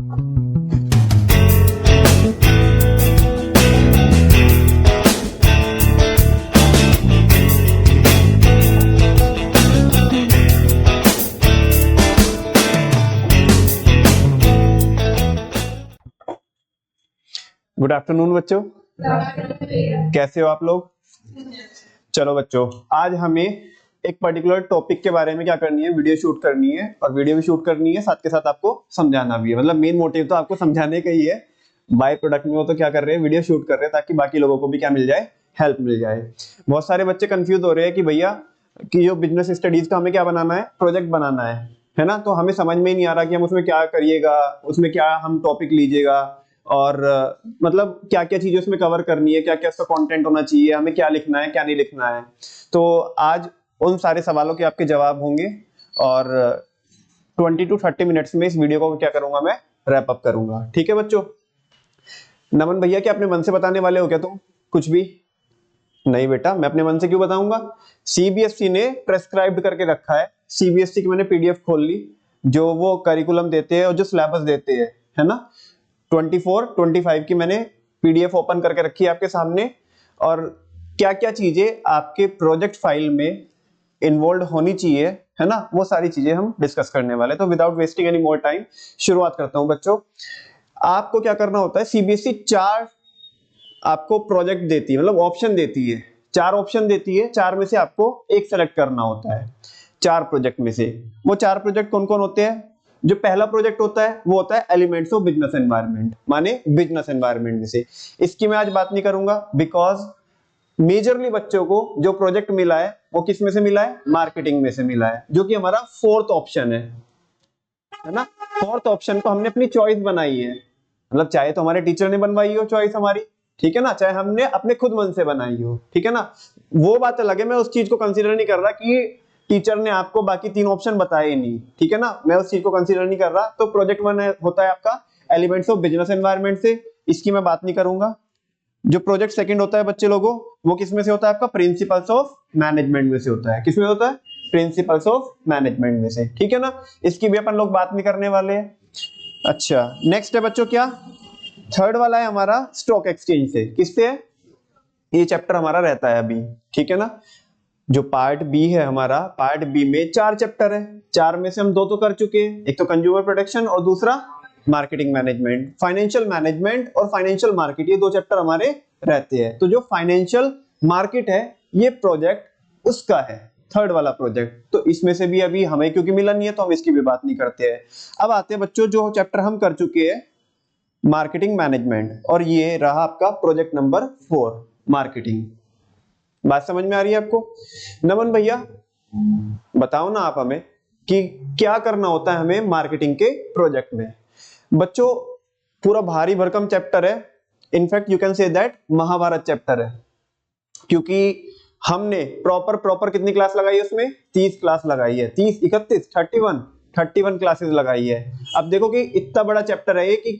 Good afternoon बच्चों, कैसे हो आप लोग। चलो बच्चों, आज हमें एक पर्टिकुलर टॉपिक के बारे में क्या करनी है, वीडियो शूट करनी है। और वीडियो भी शूट करनी है, साथ के साथ आपको समझाना भी है। मतलब मेन मोटिव तो आपको समझाने का ही है। बाय प्रोडक्ट में वो तो क्या कर रहे हैं, वीडियो शूट कर रहे हैं ताकि बाकी लोगों को भी क्या मिल जाए, हेल्प मिल जाए। बहुत सारे बच्चे कंफ्यूज हो रहे हैं कि भैया कि जो बिजनेस स्टडीज का हमें क्या बनाना है, प्रोजेक्ट बनाना है ना। तो हमें समझ में ही नहीं आ रहा कि हम उसमें क्या करिएगा, उसमें क्या हम टॉपिक लीजिएगा और मतलब क्या क्या चीजें उसमें कवर करनी है, क्या क्या उसका कंटेंट होना चाहिए, हमें क्या लिखना है क्या नहीं लिखना है। तो आज उन सारे सवालों के आपके जवाब होंगे और 20 to 30 मिनट्स में इस वीडियो को क्या करूंगा, मैं रैप अप करूंगा। ठीक है बच्चों। नमन भैया, क्या अपने मन से बताने वाले हो क्या तुम कुछ भी? नहीं बेटा, मैं अपने मन से क्यों बताऊंगा। सीबीएसई ने प्रेस्क्राइब्ड करके रखा है। सीबीएसई की मैंने पीडीएफ खोल ली, जो वो करिकुलम देते हैं और जो सिलेबस देते हैं, है ना। 24-25 की मैंने पीडीएफ ओपन करके रखी है आपके सामने। और क्या क्या चीजें आपके प्रोजेक्ट फाइल में इन्वॉल्व होनी चाहिए, है ना, वो सारी चीजें हम डिस्कस करने वाले। तो without wasting any more time शुरुआत करता हूं बच्चों। आपको क्या करना होता है, सीबीएसई 4 आपको प्रोजेक्ट देती है, मतलब ऑप्शन देती है। 4 ऑप्शन देती है, 4 में से आपको एक सेलेक्ट करना होता है 4 प्रोजेक्ट में से। वो 4 प्रोजेक्ट कौन कौन होते हैं? जो पहला प्रोजेक्ट होता है वो होता है एलिमेंट्स ऑफ बिजनेस एनवायरनमेंट, माने बिजनेस एनवायरनमेंट में से। इसकी मैं आज बात नहीं करूंगा बिकॉज मेजरली बच्चों को जो प्रोजेक्ट मिला है वो किस में से मिला है, मार्केटिंग में से मिला है, जो कि हमारा 4th ऑप्शन है ना। 4th ऑप्शन को हमने अपनी चॉइस बनाई है, मतलब चाहे तो हमारे टीचर ने बनवाई हो चॉइस हमारी, ठीक है ना, चाहे हमने अपने खुद मन से बनाई हो, ठीक है ना। वो बात अलग है, मैं उस चीज को कंसीडर नहीं कर रहा कि टीचर ने आपको बाकी 3 ऑप्शन बताए नहीं, ठीक है ना, मैं उस चीज को कंसीडर नहीं कर रहा। तो प्रोजेक्ट 1 होता है आपका एलिमेंट्स ऑफ बिजनेस एनवायरनमेंट से, इसकी मैं बात नहीं करूंगा। जो प्रोजेक्ट 2 होता है बच्चे लोगों, वो किस में से होता है आपका, प्रिंसिपल्स ऑफ मैनेजमेंट में से होता है। किसमें होता है, प्रिंसिपल्स ऑफ मैनेजमेंट में से, ठीक है ना। इसकी भी अपन लोग बात नहीं करने वाले हैं। अच्छा, नेक्स्ट है बच्चों क्या, 3rd वाला है हमारा स्टॉक एक्सचेंज से। किससे है, ये चैप्टर हमारा रहता है अभी, ठीक है ना। जो पार्ट बी है हमारा, पार्ट बी में 4 चैप्टर है। 4 में से हम 2 तो कर चुके हैं, एक तो कंज्यूमर प्रोटेक्शन और दूसरा मार्केटिंग मैनेजमेंट, फाइनेंशियल मैनेजमेंट और फाइनेंशियल मार्केट, ये 2 चैप्टर हमारे रहते हैं। तो जो फाइनेंशियल मार्केट है ये प्रोजेक्ट उसका है, 3rd वाला प्रोजेक्ट। तो इसमें से भी अभी हमें क्योंकि मिला नहीं है तो हम इसकी भी बात नहीं करते हैं। अब आते हैं बच्चों जो चैप्टर हम कर चुके हैं, मार्केटिंग मैनेजमेंट, और ये रहा आपका प्रोजेक्ट नंबर 4, मार्केटिंग। बात समझ में आ रही है आपको? नमन भैया बताओ ना आप हमें कि क्या करना होता है हमें मार्केटिंग के प्रोजेक्ट में। बच्चों पूरा भारी भरकम चैप्टर है, in fact you can say that Mahabharata chapter है, क्योंकि हमने प्रॉपर कितनी क्लास लगाई है उसमें, 30 क्लास लगाई है, 30 31 31 क्लासेस लगाई है। अब देखो कि इतना बड़ा चैप्टर है ये कि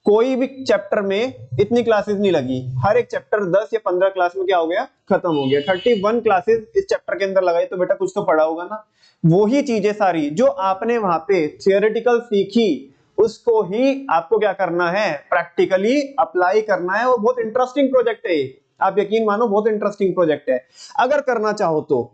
कोई भी चैप्टर में इतनी क्लासेस नहीं लगी, हर एक चैप्टर 10 या 15 क्लास में क्या हो गया, खत्म हो गया। 31 क्लासेस इस चैप्टर के अंदर लगाई, तो बेटा कुछ तो पढ़ा होगा ना। वही चीजें सारी जो आपने वहां पे थियोरेटिकल सीखी उसको ही आपको क्या करना है, प्रैक्टिकली अप्लाई करना है। और बहुत इंटरेस्टिंग प्रोजेक्ट है ये, आप यकीन मानो बहुत इंटरेस्टिंग प्रोजेक्ट है अगर करना चाहो तो,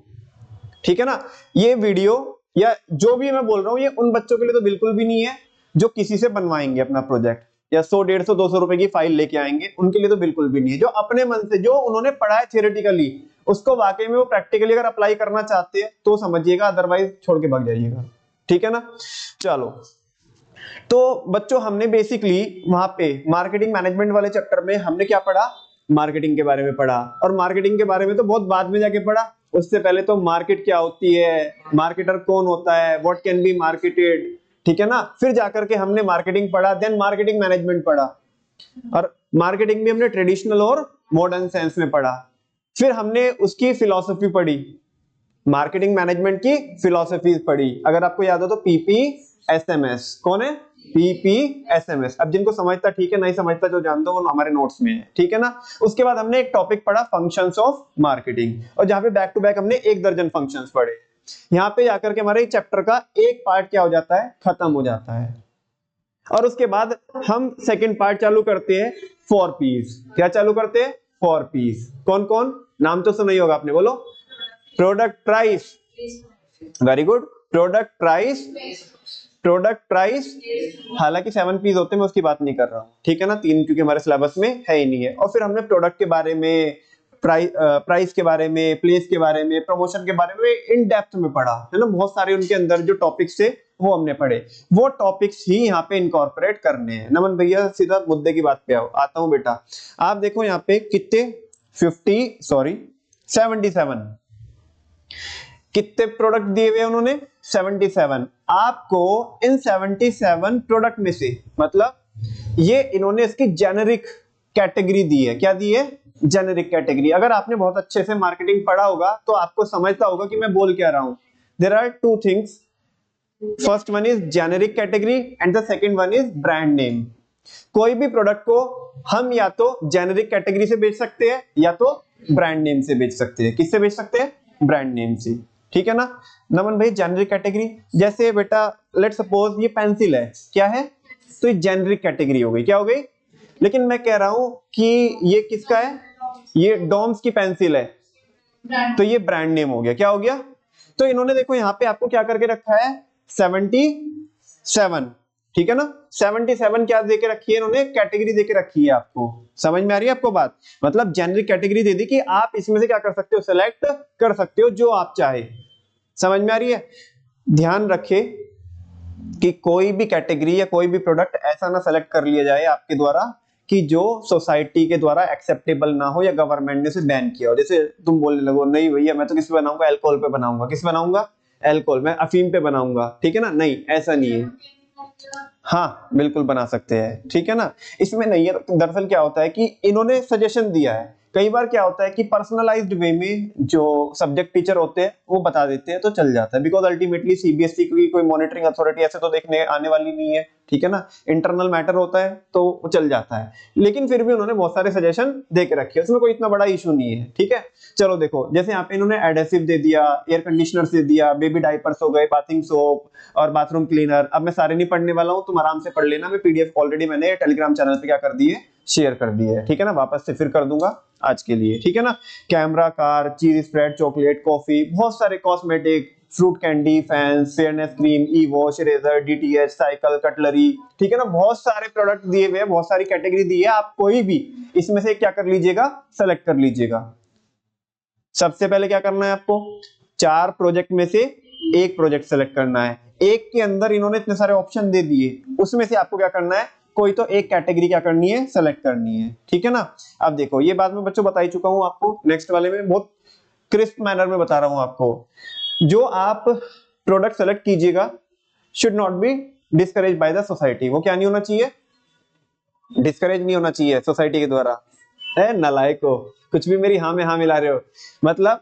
ठीक है ना। ये वीडियो या जो भी मैं बोल रहा हूं ये उन बच्चों के लिए तो बिल्कुल भी नहीं है जो किसी से बनवाएंगे अपना प्रोजेक्ट या 100 150 200 रुपए की फाइल लेके आएंगे, उनके लिए तो बिल्कुल भी नहीं है। जो अपने मन से, जो उन्होंने पढ़ा है थियोरेटिकली, उसको वाकई में वो प्रैक्टिकली अगर अप्लाई करना चाहते हैं तो समझिएगा, अदरवाइज छोड़ के भाग जाइएगा, ठीक है ना। चलो, तो बच्चों हमने बेसिकली वहां पे मार्केटिंग मैनेजमेंट वाले चैप्टर में हमने क्या पढ़ा, मार्केटिंग के बारे में पढ़ा। और मार्केटिंग के बारे में तो बहुत बाद में जाके पढ़ा, उससे पहले तो मार्केट क्या होती है, मार्केटर कौन होता है, व्हाट कैन बी मार्केटेड, ठीक है ना। फिर जाकर के हमने मार्केटिंग पढ़ा, देन मार्केटिंग मैनेजमेंट पढ़ा, और मार्केटिंग भी हमने ट्रेडिशनल और मॉडर्न सेंस में पढ़ा। फिर हमने उसकी फिलॉसफी पढ़ी, मार्केटिंग मैनेजमेंट की फिलॉसफी पढ़ी। अगर आपको याद हो तो PPSMS, कौन है, PPSMS। अब जिनको समझता ठीक है, नहीं समझता जो जान दो वो हमारे नोट्स में है, ठीक है ना। उसके बाद हमने एक टॉपिक पढ़ा फंक्शंस ऑफ मार्केटिंग, और जहां पे बैक टू बैक हमने 1 दर्जन फंक्शंस पढ़े। यहाँ पे जाकर के हमारे चैप्टर का एक पार्ट क्या हो जाता है, खत्म हो जाता है। और उसके बाद हम सेकंड पार्ट चालू करते हैं 4 पीस। क्या चालू करते हैं? 4 पीस। कौन कौन? नाम तो सुना ही होगा आपने, बोलो। Product price, very good. Product price, product price, हालांकि 7 पीस होते हैं, मैं उसकी बात नहीं कर रहा हूं, ठीक है ना, 3 क्योंकि हमारे सिलेबस में है ही नहीं है। और फिर हमने प्रोडक्ट के बारे में, प्राइस के बारे में, प्लेस के बारे में, प्रमोशन के बारे में इन डेप्थ में पढ़ा है ना। बहुत सारे उनके अंदर जो टॉपिक्स थे वो हमने पढ़े, वो टॉपिक्स ही यहाँ पे इनकॉर्पोरेट करने हैं। नमन भैया सीधा मुद्दे की बात पे आओ। आता हूं बेटा। आप देखो यहाँ पे कितने 77 कितने प्रोडक्ट दिए हुए उन्होंने? 77। आपको इन 77 प्रोडक्ट में से, मतलब ये इन्होंने इसकी जेनेरिक कैटेगरी दी है। क्या दी है? Generic category. अगर आपने बहुत अच्छे से मार्केटिंग पढ़ा होगा तो आपको समझता होगा कि मैं बोल क्या रहा हूं। There are two things, first one is generic category and the second one is brand name. कोई भी प्रोडक्ट को हम या तो जेनेरिक कैटेगरी से बेच सकते हैं या तो ब्रांड नेम से बेच सकते हैं। किससे बेच सकते हैं? ब्रांड नेम से, ठीक है ना। नमन भाई जेनेरिक कैटेगरी, जैसे बेटा लेट सपोज ये पेंसिल है, क्या है? तो ये जेनेरिक कैटेगरी हो गई। क्या हो गई? लेकिन मैं कह रहा हूं कि ये किसका है? ये डॉम्स की पेंसिल है, तो ये ब्रांड नेम हो गया। क्या हो गया? तो इन्होंने देखो यहाँ पे आपको क्या करके रखा है? 77, ठीक है ना। 77 क्या देके रखी है इन्होंने? कैटेगरी देके रखी है आपको। समझ में आ रही है आपको बात? मतलब जेनेरिक कैटेगरी दे दी कि आप इसमें से क्या कर सकते हो? सेलेक्ट कर सकते हो जो आप चाहे। समझ में आ रही है? ध्यान रखे कि कोई भी कैटेगरी या कोई भी प्रोडक्ट ऐसा ना सेलेक्ट कर लिया जाए आपके द्वारा कि जो सोसाइटी के द्वारा एक्सेप्टेबल ना हो या गवर्नमेंट ने उसे बैन किया हो। जैसे तुम बोलने लगो नहीं भैया मैं तो किस पे बनाऊंगा? अल्कोहल पे बनाऊंगा। किस पे बनाऊंगा? अल्कोहल। मैं अफीम पे बनाऊंगा, ठीक है ना। नहीं, ऐसा नहीं है। हाँ बिल्कुल बना सकते हैं, ठीक है ना। इसमें नहीं है। दरअसल क्या होता है कि इन्होंने सजेशन दिया है। कई बार क्या होता है कि पर्सनलाइज्ड वे में जो सब्जेक्ट टीचर होते हैं वो बता देते हैं तो चल जाता है, बिकॉज अल्टीमेटली सीबीएसई की कोई मॉनिटरिंग अथॉरिटी ऐसे तो देखने आने वाली नहीं है, ठीक है ना। इंटरनल मैटर होता है तो वो चल जाता है, लेकिन फिर भी उन्होंने बहुत सारे सजेशन दे के रखे, उसमें कोई इतना बड़ा इशू नहीं है, ठीक है। चलो देखो, जैसे यहाँ पे इन्होंने एडेसिव दे दिया, एयर कंडीशनर दे दिया, बेबी डायपर्स हो गए, बाथिंग सोप और बाथरूम क्लीनर। अब मैं सारे नहीं पढ़ने वाला हूँ, तुम आराम से पढ़ लेना। मैं पीडीएफ ऑलरेडी मैंने टेलीग्राम चैनल पे क्या कर दी है? शेयर कर दी है, ठीक है ना। वापस से फिर कर दूंगा आज के लिए, ठीक है ना। Camera, car, cheese spread, chocolate, coffee, बहुत सारे cosmetic, fruit candy, fans, fairness cream, ई wash, razor, DTH, cycle, cutlery, ठीक है ना। बहुत सारे प्रोडक्ट दिए हुए हैं, बहुत सारी कैटेगरी दी है। आप कोई भी इसमें से क्या कर लीजिएगा? सेलेक्ट कर लीजिएगा। सबसे पहले क्या करना है आपको? 4 प्रोजेक्ट में से एक प्रोजेक्ट सेलेक्ट करना है। एक के अंदर इन्होंने इतने सारे ऑप्शन दे दिए, उसमें से आपको क्या करना है? कोई तो एक कैटेगरी क्या करनी है? सेलेक्ट करनी है, ठीक है ना। अब देखो ये बात मैं बच्चों बता ही चुका हूं आपको, नेक्स्ट वाले में बहुत क्रिस्प मैनर में बता रहा हूं आपको। जो आप प्रोडक्ट सेलेक्ट कीजिएगा should not be discourage by the society. वो क्या नहीं होना चाहिए? डिस्करेज नहीं होना चाहिए सोसाइटी के द्वारा। है नालायक हो, कुछ भी मेरी हाँ में हाँ मिला रहे हो। मतलब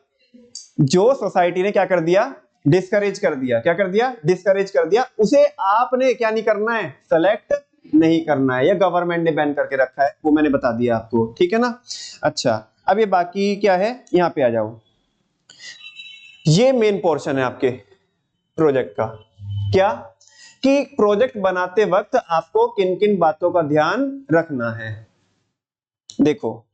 जो सोसाइटी ने क्या कर दिया? डिस्करेज कर दिया। क्या कर दिया? डिस्करेज कर दिया। उसे आपने क्या नहीं करना है? सेलेक्ट नहीं करना है, या गवर्नमेंट ने बैन करके रखा है, वो मैंने बता दिया आपको, ठीक है ना। अच्छा, अब ये बाकी क्या है? यहाँ पे आ जाओ। ये मेन पोर्शन है आपके प्रोजेक्ट का। क्या? कि प्रोजेक्ट बनाते वक्त आपको किन किन बातों का ध्यान रखना है। देखो,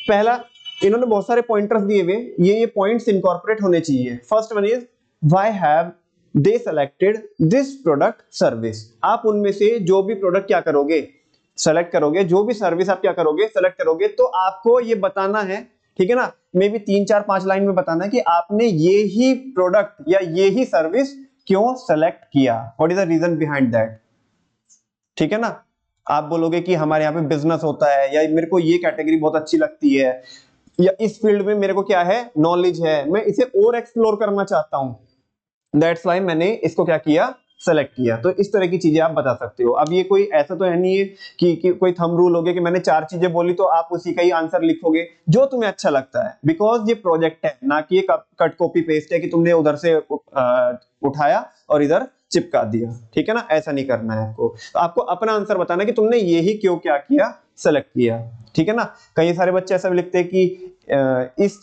पहला इन्होंने बहुत सारे पॉइंटर्स दिए हुए, ये पॉइंट्स इनकॉर्पोरेट होने चाहिए। First one is why have they selected this product service. आप उनमें से जो भी प्रोडक्ट क्या करोगे? सेलेक्ट करोगे, जो भी सर्विस आप क्या करोगे? सेलेक्ट करोगे, तो आपको ये बताना है, ठीक है ना। मे बी 3 4 5 लाइन में बताना है कि आपने ये ही प्रोडक्ट या ये ही सर्विस क्यों सेलेक्ट किया, what is the reason behind that, ठीक है ना। आप बोलोगे कि हमारे यहाँ पे बिजनेस होता है, या मेरे को ये कैटेगरी बहुत अच्छी लगती है, या इस फील्ड में मेरे को क्या है? नॉलेज है, मैं इसे और एक्सप्लोर करना चाहता हूं, दैट्स व्हाई मैंने इसको क्या किया? सेलेक्ट किया। तो इस तरह की चीजें आप बता सकते हो। अब ये कोई ऐसा तो है नहीं है कि कोई थंब रूल हो गया कि मैंने 4 चीजें बोली तो आप उसी का ही आंसर लिखोगे जो तुम्हें अच्छा लगता है, बिकॉज ये प्रोजेक्ट है ना कि ये कट कॉपी पेस्ट है कि तुमने उधर से उठाया और इधर चिपका दिया, ठीक है ना। ऐसा नहीं करना है आपको। तो आपको अपना आंसर बताना है कि तुमने ये ही क्यों क्या किया? सेलेक्ट किया, ठीक है ना। कई सारे बच्चे ऐसा भी लिखते हैं कि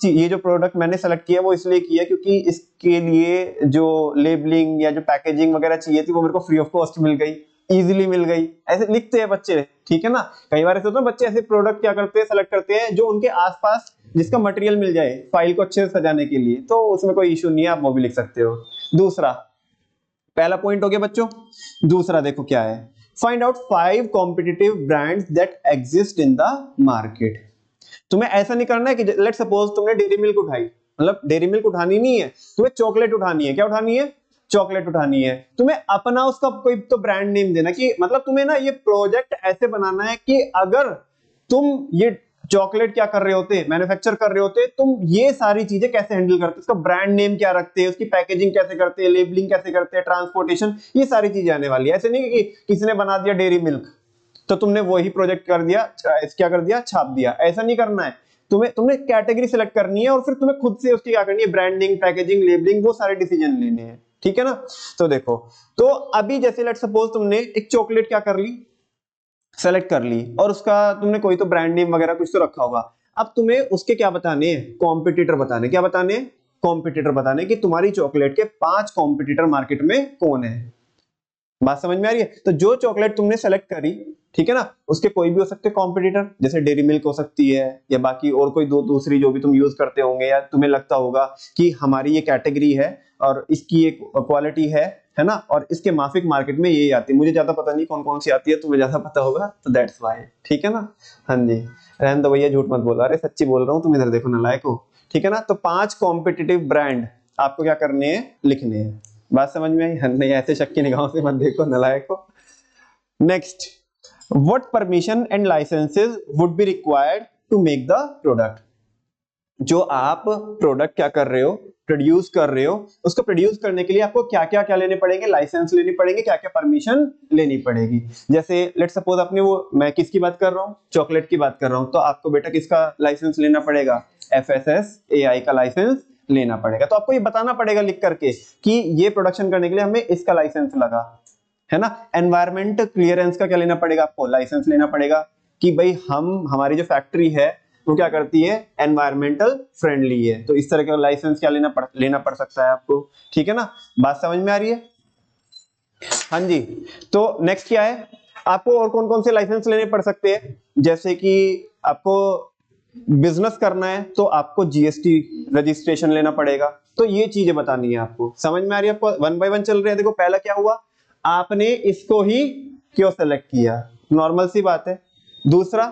ये जो प्रोडक्ट मैंने सेलेक्ट किया वो इसलिए किया क्योंकि इसके लिए जो लेबलिंग या जो पैकेजिंग वगैरह चाहिए थी वो मेरे को फ्री ऑफ कॉस्ट मिल गई। इजीली मिल गई, ऐसे लिखते हैं बच्चे, ठीक है ना। कई बार ऐसे होता है बच्चे ऐसे प्रोडक्ट क्या करते हैं, सेलेक्ट करते हैं जो उनके आसपास जिसका मटेरियल मिल जाए फाइल को अच्छे से सजाने के लिए, तो उसमें कोई इशू नहीं है, आप वो भी लिख सकते हो। दूसरा, पहला पॉइंट हो गया बच्चों। दूसरा देखो क्या है, find out 5 competitive brands that exist in the market. तुम्हें ऐसा नहीं करना है कि लेट सपोज तुमने डेयरी मिल्क उठाई, मतलब डेयरी मिल्क उठानी नहीं है, तुम्हें चॉकलेट उठानी है। क्या उठानी है? चॉकलेट उठानी है। तुम्हें अपना उसका कोई तो ब्रांड नेम देना, कि मतलब तुम्हें ना ये प्रोजेक्ट ऐसे बनाना है कि अगर तुम ये चॉकलेट क्या कर रहे होते, मैन्युफैक्चर कर रहे होते, तुम ये सारी चीजें कैसे हैंडल करते, उसका ब्रांड नेम क्या रखते हैं, उसकी पैकेजिंग कैसे करते हैं, लेबलिंग कैसे करते हैं, ट्रांसपोर्टेशन, ये सारी चीजें आने वाली है। ऐसे नहीं कि किसी ने बना दिया डेयरी मिल्क तो तुमने वही प्रोजेक्ट कर दिया, क्या कर दिया, छाप दिया। ऐसा नहीं करना है। तुम्हें कैटेगरी सिलेक्ट करनी है और फिर तुम्हें खुद से उसकी क्या करनी है, ब्रांडिंग, पैकेजिंग, लेबलिंग, वो सारे डिसीजन लेने हैं, ठीक है ना। तो देखो, तो अभी जैसे लेट सपोज तुमने एक चॉकलेट क्या कर ली, सेलेक्ट कर ली, और उसका तुमने कोई तो ब्रांड नेम वगैरह कुछ तो रखा होगा। अब तुम्हें उसके क्या बताने हैं, कॉम्पिटिटर बताने। क्या बताने? कॉम्पिटिटर बताने कि तुम्हारी चॉकलेट के 5 कॉम्पिटिटर मार्केट में कौन है। बात समझ में आ रही है? तो जो चॉकलेट तुमने सेलेक्ट करी, ठीक है ना, उसके कोई भी हो सकते हैं कॉम्पिटिटर, जैसे डेयरी मिल्क हो सकती है, या बाकी और कोई दूसरी जो भी तुम यूज करते होंगे, या तुम्हें लगता होगा कि हमारी ये कैटेगरी है और इसकी एक क्वालिटी है ना, और इसके माफिक मार्केट में ये आती है। मुझे ज्यादा पता नहीं कौन कौन सी आती है, तुम्हें ज्यादा पता होगा, तो दैट्स व्हाई, ठीक है ना। हाँ जी, रहने दो भैया, झूठ मत बोलो, अरे सच्ची बोल रहा हूँ, तुम इधर देखो नालायक हो, ठीक है ना। तो 5 कॉम्पिटिटिव ब्रांड आपको क्या करने हैं, लिखने हैं। बात समझ में आई? नहीं, ऐसे शक की निगाहों से मत देखो नालायक हो। Next, what permission and licenses would be required to make the product। जो आप प्रोडक्ट क्या कर रहे हो, प्रोड्यूस कर रहे हो, उसको प्रोड्यूस करने के लिए आपको क्या क्या क्या लेने पड़ेंगे, लाइसेंस लेनी पड़ेंगे, क्या क्या परमिशन लेनी पड़ेगी। जैसे लेट सपोज अपने वो, मैं किसकी बात कर रहा हूँ, चॉकलेट की बात कर रहा हूँ, तो आपको बेटा किसका लाइसेंस लेना पड़ेगा, FSSAI का लाइसेंस लेना पड़ेगा। तो आपको ये बताना पड़ेगा लिख करके कि ये प्रोडक्शन करने के लिए हमें इसका लाइसेंस लगा, है ना। एनवायरमेंट क्लियरेंस का क्या लेना पड़ेगा, आपको लाइसेंस लेना पड़ेगा कि भाई हमारी जो फैक्ट्री है वो क्या करती है, एनवायरमेंटल फ्रेंडली है। तो इस तरह का लाइसेंस क्या लेना पड़ सकता है आपको, ठीक है ना। बात समझ में आ रही है? हाँ जी। तो नेक्स्ट क्या है, आपको और कौन कौन से लाइसेंस लेने पड़ सकते हैं, जैसे कि आपको बिजनेस करना है तो आपको GST रजिस्ट्रेशन लेना पड़ेगा। तो ये चीजें बतानी है आपको, समझ में आ रही है आपको? 1 बाय 1 चल रहे हैं। देखो पहला क्या हुआ, आपने इसको ही क्यों सेलेक्ट किया, नॉर्मल सी बात है। दूसरा,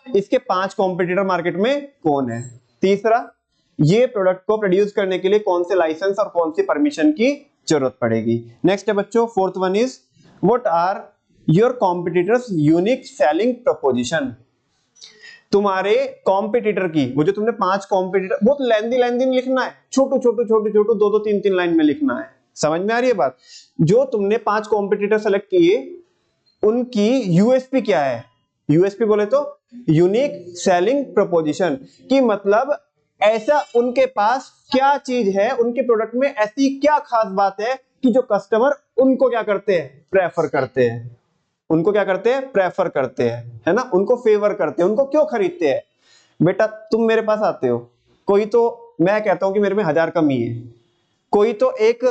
इसके 5 कॉम्पिटिटर मार्केट में कौन है। तीसरा, ये प्रोडक्ट को प्रोड्यूस करने के लिए कौन से लाइसेंस और कौन सी परमिशन की जरूरत पड़ेगी। नेक्स्ट है बच्चों, fourth one is what are your competitors unique selling proposition. तुम्हारे कॉम्पिटिटर की, वो जो तुमने 5 कॉम्पिटिटर, बहुत लेंदी नहीं लिखना है, छोटू 2 3 लाइन में लिखना है। समझ में आ रही है बात? जो तुमने 5 कॉम्पिटिटर सेलेक्ट किए, उनकी यूएसपी क्या है। यूएसपी बोले तो यूनिक सेलिंग प्रोपोजिशन, की मतलब ऐसा उनके पास क्या चीज है, उनके प्रोडक्ट में ऐसी क्या खास बात है कि जो कस्टमर उनको क्या करते हैं, प्रेफर करते हैं। उनको क्या करते हैं, प्रेफर करते हैं, है ना, उनको फेवर करते हैं, उनको क्यों खरीदते हैं। बेटा तुम मेरे पास आते हो, कोई तो, मैं कहता हूं कि मेरे में 1000 कमी है, कोई तो एक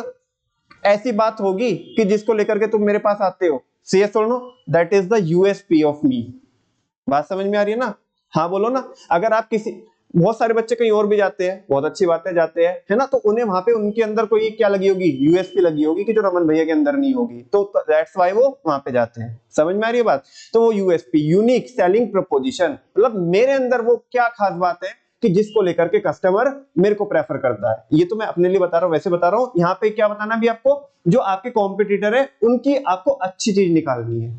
ऐसी बात होगी कि जिसको लेकर के तुम मेरे पास आते हो। से सुनो, that is the USP of me. बात समझ में आ रही है ना? हाँ बोलो ना। अगर आप किसी, बहुत सारे बच्चे कहीं और भी जाते हैं, बहुत अच्छी बात है, जाते हैं, है ना, तो उन्हें वहां पे उनके अंदर कोई क्या लगी होगी, यूएसपी लगी होगी कि जो रमन भैया के अंदर नहीं होगी, तो दैट्स व्हाई वो वहां पे जाते हैं। समझ में आ रही है बात? तो वो यूएसपी, यूनिक सेलिंग प्रोपोजिशन, मतलब मेरे अंदर वो क्या खास बात है कि जिसको लेकर के कस्टमर मेरे को प्रेफर करता है। ये तो मैं अपने लिए बता रहा हूं, वैसे बता रहा हूं। यहाँ पे क्या बताना भी आपको, जो आपके कॉम्पिटिटर है उनकी आपको अच्छी चीज निकालनी है।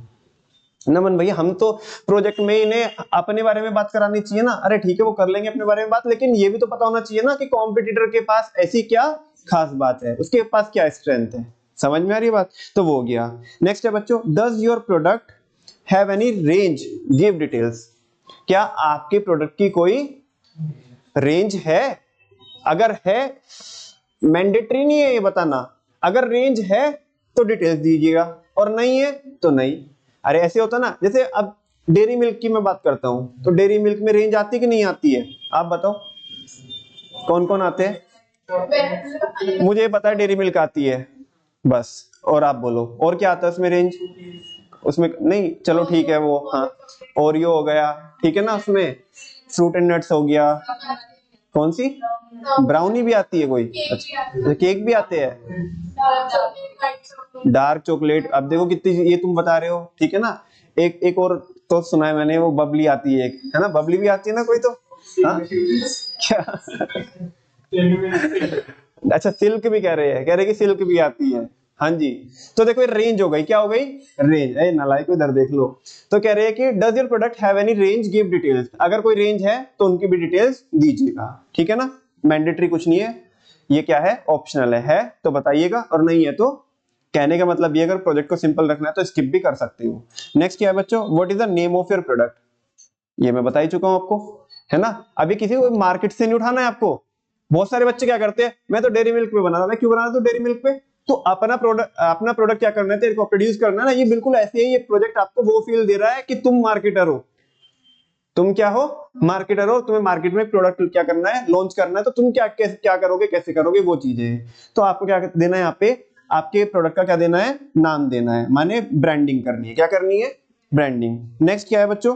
नमन भैया हम तो प्रोजेक्ट में इन्हें अपने बारे में बात करानी चाहिए ना, अरे ठीक है वो कर लेंगे अपने बारे में बात, लेकिन ये भी तो पता होना चाहिए ना कि कॉम्पिटिटर के पास ऐसी क्या खास बात है, उसके पास क्या स्ट्रेंथ है। समझ में आ रही है बात? तो वो हो गया। नेक्स्ट है बच्चों, does your product have any range, give details. क्या आपके प्रोडक्ट की कोई रेंज है? अगर है, मैंडेटरी नहीं है ये बताना, अगर रेंज है तो डिटेल्स दीजिएगा, और नहीं है तो नहीं। अरे ऐसे होता ना, जैसे अब डेयरी मिल्क की मैं बात करता हूं, तो डेयरी मिल्क में रेंज आती कि नहीं आती है, आप बताओ कौन कौन आते हैं। मुझे पता है डेयरी मिल्क आती है बस, और आप बोलो और क्या आता है उसमें रेंज। उसमें नहीं, चलो ठीक है वो, हाँ ओरियो हो गया, ठीक है ना, उसमें फ्रूट एंड नट्स हो गया, कौन सी ब्राउनी भी आती है कोई, अच्छा केक भी आते हैं, डार्क चॉकलेट, अब देखो कितनी ये तुम बता रहे हो, ठीक है ना। एक और तो सुना है मैंने, वो बबली आती है एक, है ना, बबली भी आती है ना कोई तो, हाँ क्या अच्छा सिल्क भी कह रहे हैं, कह रहे कि सिल्क भी आती है, हाँ जी। तो देखो ये रेंज हो गई, क्या हो गई, रेंज, ए नालायक इधर देख लो। तो कह रहे हैं कि does your product have any range, give details, अगर कोई रेंज है तो उनकी भी डिटेल्स दीजिएगा, ठीक है ना, मैंडेटरी कुछ नहीं है, ये क्या है, ऑप्शनल है तो बताइएगा, और नहीं है तो कहने का मतलब ये, अगर प्रोजेक्ट को सिंपल रखना है तो स्किप भी कर सकते हो। नेक्स्ट क्या है बच्चों, what is the name of your product, ये मैं बता ही चुका हूं आपको, है ना। अभी किसी को मार्केट से नहीं उठाना है आपको। बहुत सारे बच्चे क्या करते हैं, मैं तो डेयरी मिल्क पे बना रहा, मैं क्यों बना रहा हूं डेयरी मिल्क पे, तो अपना प्रोडक्ट क्या करना है, तेरे को प्रोड्यूस करना है ना, ये बिल्कुल ऐसे ही, ये प्रोजेक्ट आपको वो फील दे रहा है कि तुम मार्केटर हो, तुम क्या हो, मार्केटर हो, तुम्हें मार्केट में प्रोडक्ट क्या करना है, लॉन्च करना है, तो तुम क्या करोगे, कैसे करोगे, वो चीजें। तो आपको क्या देना है यहाँ पे, आपके प्रोडक्ट का क्या देना है, नाम देना है, माने ब्रांडिंग करनी है, क्या करनी है, ब्रांडिंग। नेक्स्ट क्या है बच्चों,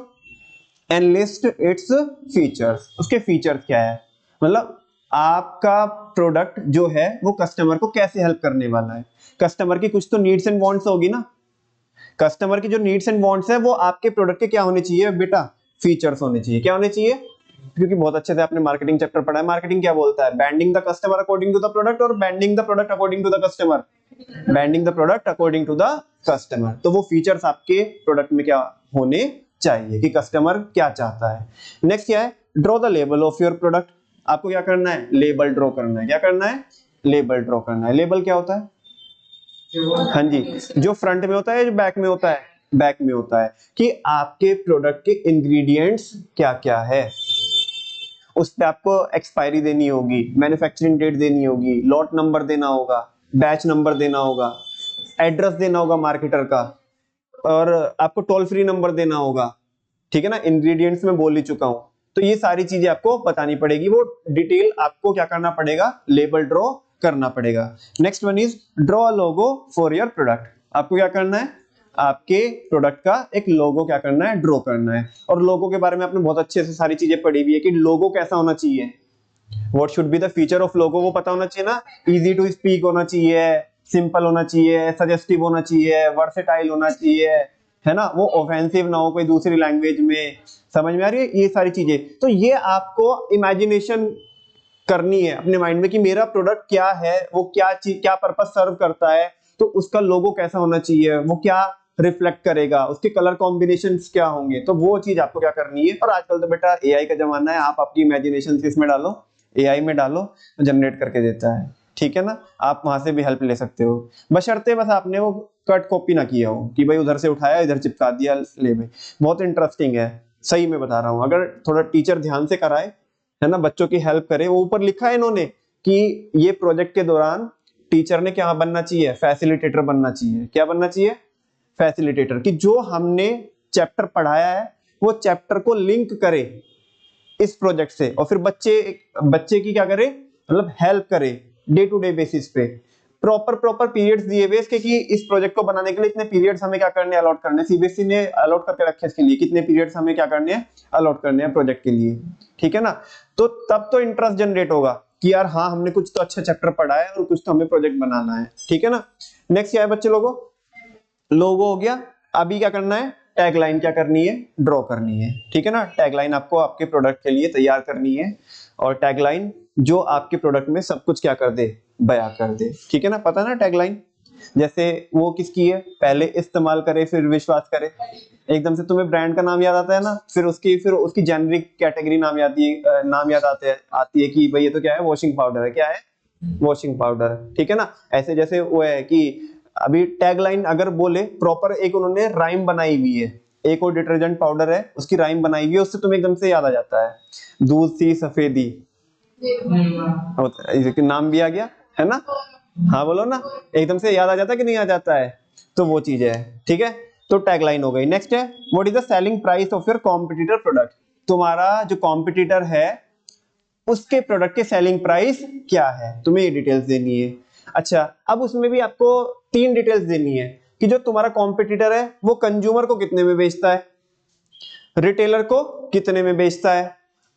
एंड लिस्ट इट्स फीचर्स, उसके फीचर्स क्या है, मतलब आपका प्रोडक्ट जो है वो कस्टमर को कैसे हेल्प करने वाला है। कस्टमर की कुछ तो नीड्स एंड वांट्स होगी ना, कस्टमर की जो नीड्स एंड वांट्स है वो आपके प्रोडक्ट के क्या होने चाहिए बेटा, फीचर्स होने चाहिए, क्या होने चाहिए, क्योंकि बहुत अच्छे से आपने मार्केटिंग चैप्टर पढ़ा है, मार्केटिंग क्या बोलता है, bending the customer according to the product, और bending the product according to the customer, bending the product according to the customer. तो वो फीचर्स आपके प्रोडक्ट में क्या होने चाहिए कि कस्टमर क्या चाहता है। नेक्स्ट क्या है, draw the label of your product, आपको क्या करना है, लेबल ड्रॉ करना है, क्या करना है, लेबल ड्रॉ करना है। लेबल क्या होता है, हाँ जी, जो फ्रंट में होता है, जो बैक में होता है, बैक में होता है, कि आपके प्रोडक्ट के इंग्रेडिएंट्स क्या क्या है, उस पे आपको एक्सपायरी देनी होगी, मैन्युफैक्चरिंग डेट देनी होगी, लॉट नंबर देना होगा, बैच नंबर देना होगा, एड्रेस देना होगा मार्केटर का, और आपको टोल फ्री नंबर देना होगा, ठीक है ना, इंग्रेडिएंट्स में बोल ही चुका हूं। तो ये सारी चीजें आपको बतानी पड़ेगी, वो डिटेल आपको क्या करना पड़ेगा, लेबल ड्रॉ करना पड़ेगा। Next one is draw a logo for your product, आपको क्या करना है, आपके प्रोडक्ट का एक लोगो क्या करना है, ड्रॉ करना है। और लोगो के बारे में आपने बहुत अच्छे से सारी चीजें पढ़ी हुई है कि लोगो कैसा होना चाहिए, what should be the feature of logo, वो पता होना चाहिए ना, इजी टू स्पीक होना चाहिए, सिंपल होना चाहिए, सजेस्टिव होना चाहिए, वर्सेटाइल होना चाहिए, है ना, वो ऑफेंसिव ना हो कोई दूसरी लैंग्वेज में, समझ में आ रही है ये सारी चीजें। तो ये आपको इमेजिनेशन करनी है अपने माइंड में कि मेरा प्रोडक्ट क्या है, वो क्या चीज, क्या पर्पस सर्व करता है, तो उसका लोगो कैसा होना चाहिए, वो क्या रिफ्लेक्ट करेगा, उसके कलर कॉम्बिनेशंस क्या होंगे, तो वो चीज आपको क्या करनी है। और आजकल तो बेटा एआई का जमाना है, आप आपकी इमेजिनेशन इसमें डालो, एआई में डालो, जनरेट करके देता है, ठीक है ना, आप वहां से भी हेल्प ले सकते हो, बशर्ते बस आपने वो कट कॉपी ना किया हो कि भाई उधर से उठाया इधर चिपका दिया, ले भाई। बहुत इंटरेस्टिंग है, सही में बता रहा हूं, अगर थोड़ा टीचर ध्यान से कराए, है ना, बच्चों की हेल्प करे। वो ऊपर लिखा है इन्होंने कि ये प्रोजेक्ट के दौरान टीचर ने क्या बनना चाहिए, फैसिलिटेटर बनना चाहिए, क्या बनना चाहिए, फैसिलिटेटर, कि जो हमने चैप्टर पढ़ाया है वो चैप्टर को लिंक करे इस प्रोजेक्ट से, और फिर बच्चे की क्या करे, मतलब हेल्प करे डे टू डे बेसिस पे। प्रॉपर पीरियड्स दिए हुए इसके कि इस प्रोजेक्ट को बनाने के लिए इतने पीरियड्स हमें क्या करने अलॉट करने, सीबीएसई ने अलॉट करके रखे इसके लिए, कितने पीरियड्स हमें क्या करने हैं, अलॉट करने हैं प्रोजेक्ट के लिए, ठीक है ना। तो तब तो इंटरेस्ट जनरेट होगा कि यार हाँ हमने कुछ तो अच्छा चैप्टर पढ़ा है और कुछ तो हमें प्रोजेक्ट बनाना है, ठीक है ना। नेक्स्ट क्या है बच्चे, लोगो हो गया। अभी क्या करना है, टैगलाइन क्या करनी है, ड्रॉ करनी है, ठीक है ना। टैगलाइन आपको आपके प्रोडक्ट के लिए तैयार करनी है, और टैगलाइन जो आपके प्रोडक्ट में सब कुछ क्या कर दे, बयां कर दे, ठीक है ना, पता ना टैगलाइन। जैसे वो किसकी है, पहले इस्तेमाल करे फिर विश्वास करे, एकदम से तुम्हें ब्रांड का नाम याद आता है ना, फिर उसकी जेनरिक कैटेगरी नाम याद आती है कि भाई ये तो क्या है, वॉशिंग पाउडर है, क्या है, वॉशिंग पाउडर, ठीक है ना। ऐसे जैसे वो है कि अभी टैगलाइन अगर बोले प्रॉपर, एक उन्होंने राइम बनाई हुई है, एक और डिटर्जेंट पाउडर है उसकी राइम बनाई हुई है, उससे तुम्हें एकदम से याद आ जाता है, दूध सी सफेदी, नाम भी आ गया, है ना, हाँ बोलो ना, एकदम से याद आ जाता है कि नहीं आ जाता है, तो वो चीज है, ठीक है। तो टैगलाइन हो गई। नेक्स्ट है, what is the selling price of your competitor product, तुम्हारा जो कॉम्पिटिटर है उसके प्रोडक्ट के सेलिंग प्राइस क्या है, तुम्हें ये डिटेल्स देनी है। अच्छा, अब उसमें भी आपको 3 डिटेल्स देनी है कि जो तुम्हारा कॉम्पिटिटर है वो कंज्यूमर को कितने में बेचता है, रिटेलर को कितने में बेचता है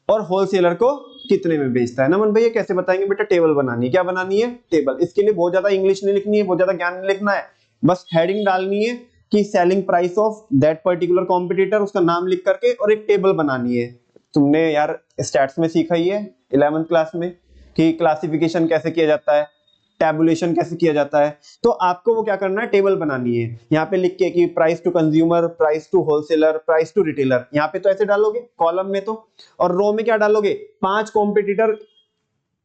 और होलसेलर को कितने में बेचता है। नमन भैया कैसे बताएंगे बेटा, टेबल बनानी है। क्या बनानी है, टेबल। इसके लिए बहुत ज्यादा इंग्लिश नहीं लिखनी है, बहुत ज्यादा ज्ञान नहीं लिखना है, बस हेडिंग डालनी है कि selling price of that particular competitor, उसका नाम लिख करके और एक टेबल बनानी है। तुमने यार स्टैट्स में सीखा ही है 11th क्लास में कि क्लासिफिकेशन कैसे किया जाता है, टैबुलेशन कैसे किया जाता है। तो आपको वो क्या करना है, टेबल बनानी है। यहाँ पे लिख के कि price to consumer, price to wholesaler, price to retailer, यहाँ पे तो ऐसे डालोगे कॉलम में तो, और रो में क्या डालोगे, 5 कॉम्पिटिटर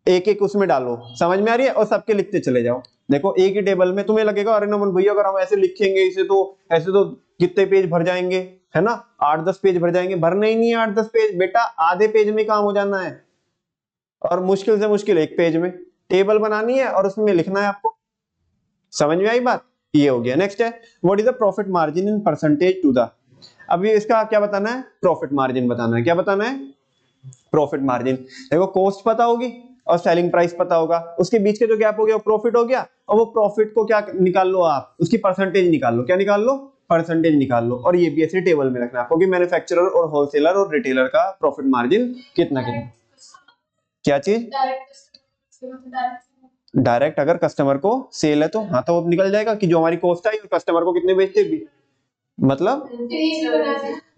एक एक उसमें डालो। समझ में आ रही है, और सबके लिखते चले जाओ। देखो एक ही टेबल में तुम्हें लगेगा अरे नमन भैया अगर हम ऐसे लिखेंगे इसे तो ऐसे तो कितने पेज भर जाएंगे, है ना, 8-10 पेज भर जाएंगे। भरना ही नहीं है 8-10 पेज बेटा, आधे पेज में काम हो जाना है, और मुश्किल से मुश्किल एक पेज में टेबल बनानी है और उसमें लिखना है आपको। समझ में आई बात, ये हो गया। नेक्स्ट है what is the profit margin in percentage to the. अभी इसका क्या बताना है, प्रॉफिट मार्जिन बताना है। क्या बताना है, प्रॉफिट मार्जिन। देखो कॉस्ट पता होगी और सेलिंग प्राइस पता होगा, उसके बीच का जो गैप हो गया वो प्रॉफिट हो गया, और वो प्रॉफिट को क्या निकाल लो आप, उसकी परसेंटेज निकाल लो। क्या निकाल लो, परसेंटेज निकाल लो। और ये भी ऐसे टेबल में रखना है आपको कि मैन्युफैक्चरर और होलसेलर और रिटेलर का प्रॉफिट मार्जिन कितना कितना। क्या चीज, डायरेक्ट अगर कस्टमर को सेल है तो हाँ तो निकल जाएगा कि जो हमारी कॉस्ट है और कस्टमर को कितने बेचते भी, मतलब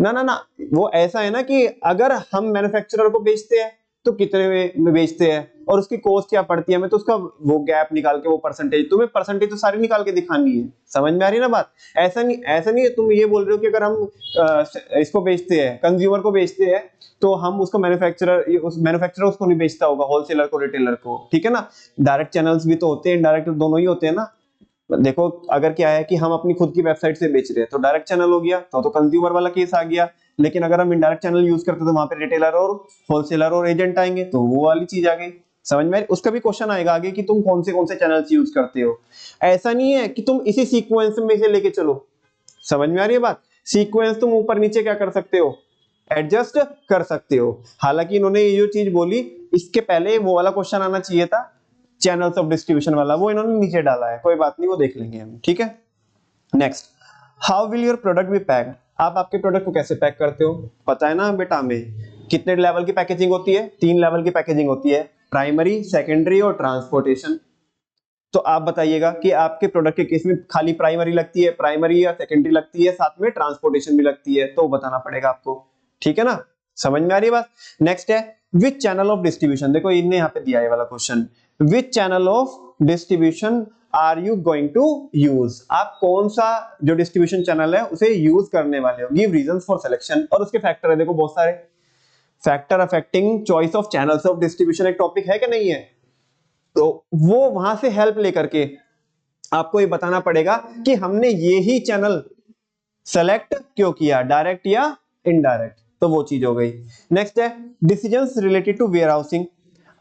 ना ना ना, वो ऐसा है ना कि अगर हम मैन्युफैक्चरर को बेचते हैं तो कितने में बेचते हैं और उसकी कॉस्ट क्या पड़ती है हमें, तो उसका वो गैप निकाल के वो परसेंटेज, तुम्हें परसेंटेज तो सारी निकाल के दिखानी है। समझ में आ रही है ना बात। ऐसा नहीं है तुम ये बोल रहे हो कि अगर हम इसको बेचते हैं, कंज्यूमर को बेचते हैं, तो हम उसको मैन्युफैक्चरर उसको नहीं बेचता होगा, होलसेलर को, रिटेलर को, ठीक है ना। डायरेक्ट चैनल्स भी तो होते हैं, इनडायरेक्ट दोनों ही होते हैं ना। देखो अगर क्या है कि हम अपनी खुद की वेबसाइट से बेच रहे हैं तो डायरेक्ट चैनल हो गया, तो कंज्यूमर वाला केस आ गया। लेकिन अगर हम इनडायरेक्ट चैनल यूज करते तो वहां पे रिटेलर और होलसेलर और एजेंट आएंगे, तो वो वाली चीज आ गई। समझ में, उसका भी क्वेश्चन आएगा आगे कि तुम कौन से चैनल्स यूज करते हो। ऐसा नहीं है कि तुम इसी सीक्वेंस में से लेके चलो। समझ में आ रही है बात, सीक्वेंस तुम ऊपर नीचे क्या कर सकते हो, एडजस्ट कर सकते हो। हालांकि इन्होंने ये जो चीज बोली इसके पहले वो वाला क्वेश्चन आना चाहिए था, चैनल्स ऑफ डिस्ट्रीब्यूशन वाला, वो इन्होंने नीचे डाला है, कोई बात नहीं, वो देख लेंगे हम, ठीक है। Next, how will your product be packed. आप आपके प्रोडक्ट को कैसे पैक करते हो, पता है ना बेटा हमें। कितने लेवल की पैकेजिंग होती है, 3 लेवल की पैकेजिंग होती है, प्राइमरी, सेकेंडरी और ट्रांसपोर्टेशन। तो आप बताइएगा कि आपके प्रोडक्ट के केस में खाली प्राइमरी लगती है, प्राइमरी या सेकेंडरी लगती है, साथ में ट्रांसपोर्टेशन भी लगती है, तो बताना पड़ेगा आपको, ठीक है ना। समझ में आ रही है बात। नेक्स्ट है विच चैनल ऑफ डिस्ट्रीब्यूशन। देखो इनने यहाँ पे दिया है वाला question, which channel of distribution are you going to use. आप कौन सा जो डिस्ट्रीब्यूशन चैनल है उसे यूज करने वाले हो। गिव रीजंस फॉर सिलेक्शन, और उसके फैक्टर है देखो बहुत सारे, factor affecting choice of channels of distribution एक टॉपिक है कि नहीं है, तो वो वहां से हेल्प लेकर के आपको ये बताना पड़ेगा कि हमने ये ही चैनल सेलेक्ट क्यों किया, डायरेक्ट या इनडायरेक्ट, तो वो चीज हो गई। नेक्स्ट है decisions related to warehousing.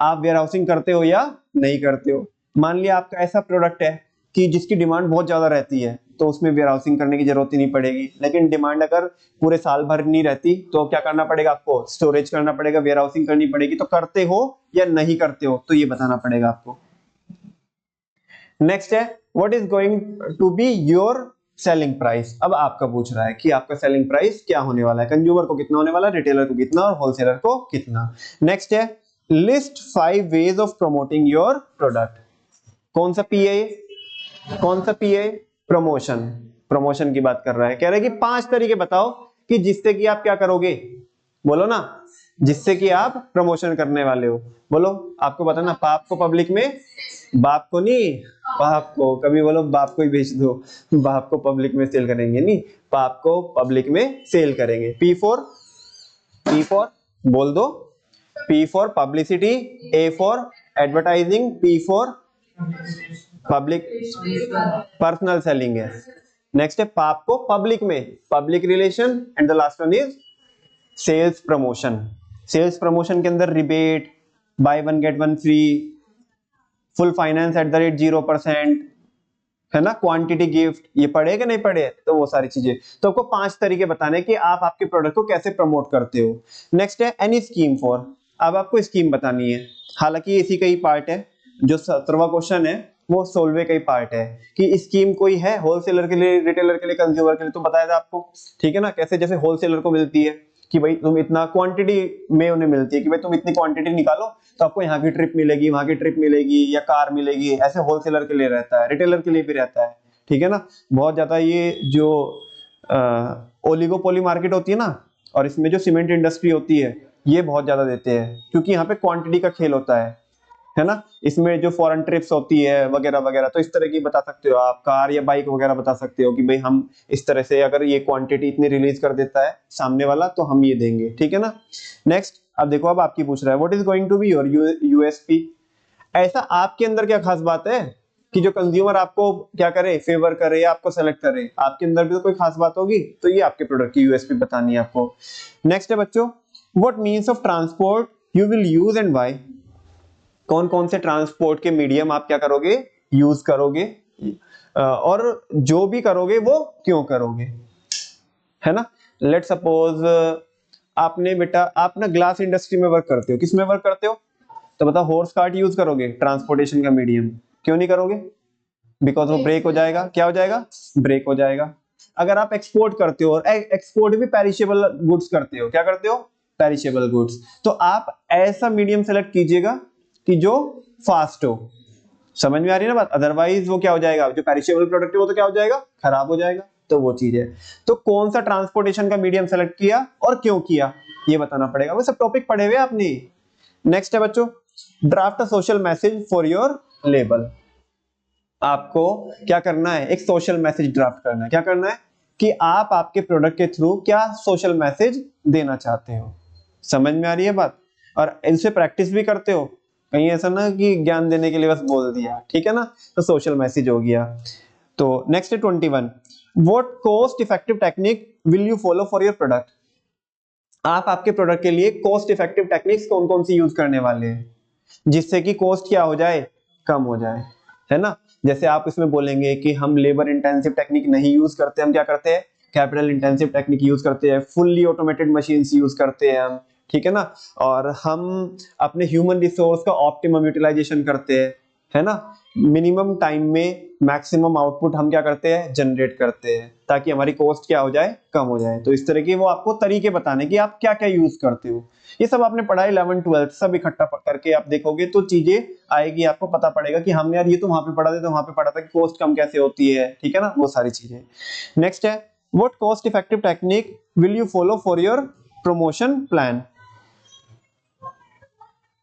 आप वेयर हाउसिंग करते हो या नहीं करते हो। मान लिया आपका ऐसा प्रोडक्ट है कि जिसकी डिमांड बहुत ज्यादा रहती है, तो उसमें वेयर हाउसिंग करने की जरूरत ही नहीं पड़ेगी। लेकिन डिमांड अगर पूरे साल भर नहीं रहती तो क्या करना पड़ेगा आपको, स्टोरेज करना पड़ेगा, वेयर हाउसिंग करनी पड़ेगी। तो करते हो या नहीं करते हो, तो ये बताना पड़ेगा आपको। नेक्स्ट है what is going to be your selling price. अब आपका पूछ रहा है कि आपका सेलिंग प्राइस क्या होने वाला है, कंज्यूमर को कितना होने वाला है, रिटेलर को कितना और होलसेलर को कितना। नेक्स्ट है list 5 ways of promoting your product. कौन सा पीए, कौन सा पीए, प्रमोशन, प्रमोशन की बात कर रहा है। कह रहे हैं कि 5 तरीके बताओ कि जिससे कि आप क्या करोगे, बोलो ना, जिससे कि आप प्रमोशन करने वाले हो, बोलो। आपको पता ना, पाप को पब्लिक में, बाप को नहीं, पाप को, कभी बोलो बाप को ही बेच दो, बाप को पब्लिक में सेल करेंगे नहीं, पाप को पब्लिक में सेल करेंगे। पी फॉर बोल दो, P for publicity, A for advertising, P for public personal selling है। नेक्स्ट है पाप को पब्लिक में, public relation, and the last one is sales promotion. Sales promotion के अंदर rebate, buy 1 get 1 free, full finance at the rate 0%, है ना, quantity gift, ये पढ़े कि नहीं पढ़े, तो वो सारी चीजें। तो आपको 5 तरीके बताने कि आप आपके प्रोडक्ट को कैसे प्रमोट करते हो। नेक्स्ट है एनी स्कीम फॉर। अब आपको स्कीम बतानी है, हालांकि इसी का ही पार्ट है। जो 17वां क्वेश्चन है वो सोल्वे का ही पार्ट है कि स्कीम कोई है होलसेलर के लिए, रिटेलर के लिए, कंज्यूमर के लिए, तो बताया था आपको, ठीक है ना, कैसे जैसे होलसेलर को मिलती है कि भाई तुम इतना क्वांटिटी में उन्हें मिलती है कि भाई तुम इतनी क्वांटिटी निकालो तो आपको यहाँ की ट्रिप मिलेगी, वहां की ट्रिप मिलेगी या कार मिलेगी, ऐसे होलसेलर के लिए रहता है, रिटेलर के लिए भी रहता है, ठीक है ना। बहुत ज्यादा ये जो ओलिगोपोली मार्केट होती है ना, और इसमें जो सीमेंट इंडस्ट्री होती है ये बहुत ज्यादा देते हैं क्योंकि यहाँ पे क्वांटिटी का खेल होता है ना। इसमें जो फॉरेन ट्रिप्स होती है वगैरह वगैरह, तो इस तरह की बता सकते हो आप, कार या बाइक वगैरह बता सकते हो कि भाई हम इस तरह से अगर ये क्वांटिटी इतनी रिलीज कर देता है सामने वाला तो हम ये देंगे, ठीक है ना। नेक्स्ट अब देखो, अब आपकी पूछ रहा है what is going to be your USP. ऐसा आपके अंदर क्या खास बात है कि जो कंज्यूमर आपको क्या करे, फेवर करे या आपको सेलेक्ट करे, आपके अंदर भी तो कोई खास बात होगी, तो ये आपके प्रोडक्ट की यूएसपी बतानी है आपको। नेक्स्ट है बच्चों, what means of transport you will use and why. कौन कौन से ट्रांसपोर्ट के मीडियम आप क्या करोगे, यूज करोगे, और जो भी करोगे वो क्यों करोगे, है ना। लेट सपोज आपने बेटा, आप ना ग्लास इंडस्ट्री में वर्क करते हो, किस में वर्क करते हो, तो बताओ हॉर्स कार्ट यूज करोगे ट्रांसपोर्टेशन का मीडियम, क्यों नहीं करोगे, बिकॉज वो ब्रेक हो जाएगा, क्या हो जाएगा, ब्रेक हो जाएगा। अगर आप एक्सपोर्ट करते हो, और एक्सपोर्ट भी पेरिशेबल गुड्स करते हो, क्या करते हो, पेरिशेबल गुड्स, तो आप ऐसा मीडियम सेलेक्ट कीजिएगा कि जो फास्ट हो, समझ में आ रही है ना बात, अदरवाइज वो क्या हो जाएगा, जो पेरिशेबल प्रोडक्ट है वो तो क्या हो जाएगा, खराब हो जाएगा, तो वो चीज है। तो कौन सा ट्रांसपोर्टेशन का मीडियम सेलेक्ट किया और क्यों किया ये बताना पड़ेगा, वो सब टॉपिक पढ़े हुए आपने। नेक्स्ट है बच्चों, draft a social message for your label. आपको क्या करना है, एक सोशल मैसेज ड्राफ्ट करना है, क्या करना है कि आप आपके प्रोडक्ट के थ्रू क्या सोशल मैसेज देना चाहते हो, समझ में आ रही है बात, और इनसे प्रैक्टिस भी करते हो, कहीं ऐसा ना कि ज्ञान देने के लिए बस बोल दिया, ठीक है ना, तो सोशल मैसेज हो गया। तो नेक्स्ट है 21, what cost effective technique will you follow for your product. आप आपके प्रोडक्ट के लिए कॉस्ट इफेक्टिव टेक्निक्स कौन कौन सी यूज करने वाले हैं जिससे कि कॉस्ट क्या हो जाए, कम हो जाए, है ना। जैसे आप इसमें बोलेंगे कि हम लेबर इंटेंसिव टेक्निक नहीं यूज करते, हम क्या करते हैं, कैपिटल इंटेंसिव टेक्निक यूज करते हैं, फुल्ली ऑटोमेटेड मशीन्स यूज करते हैं हम, ठीक है ना, और हम अपने ह्यूमन रिसोर्स का ऑप्टिमम यूटिलाइजेशन करते हैं, है ना, मिनिमम टाइम में मैक्सिमम आउटपुट हम क्या करते हैं, जनरेट करते हैं, ताकि हमारी कॉस्ट क्या हो जाए, कम हो जाए। तो इस तरह के वो आपको तरीके बताने कि आप क्या क्या यूज करते हो, ये सब आपने पढ़ा 11 12 सब इकट्ठा करके आप देखोगे तो चीजें आएगी, आपको पता पड़ेगा कि हमने यार ये तो वहां पे पढ़ा था, तो वहां पे पढ़ा था कि कॉस्ट कम कैसे होती है, ठीक है ना, वो सारी चीजें। नेक्स्ट है, what cost effective technique will you follow for your promotion plan.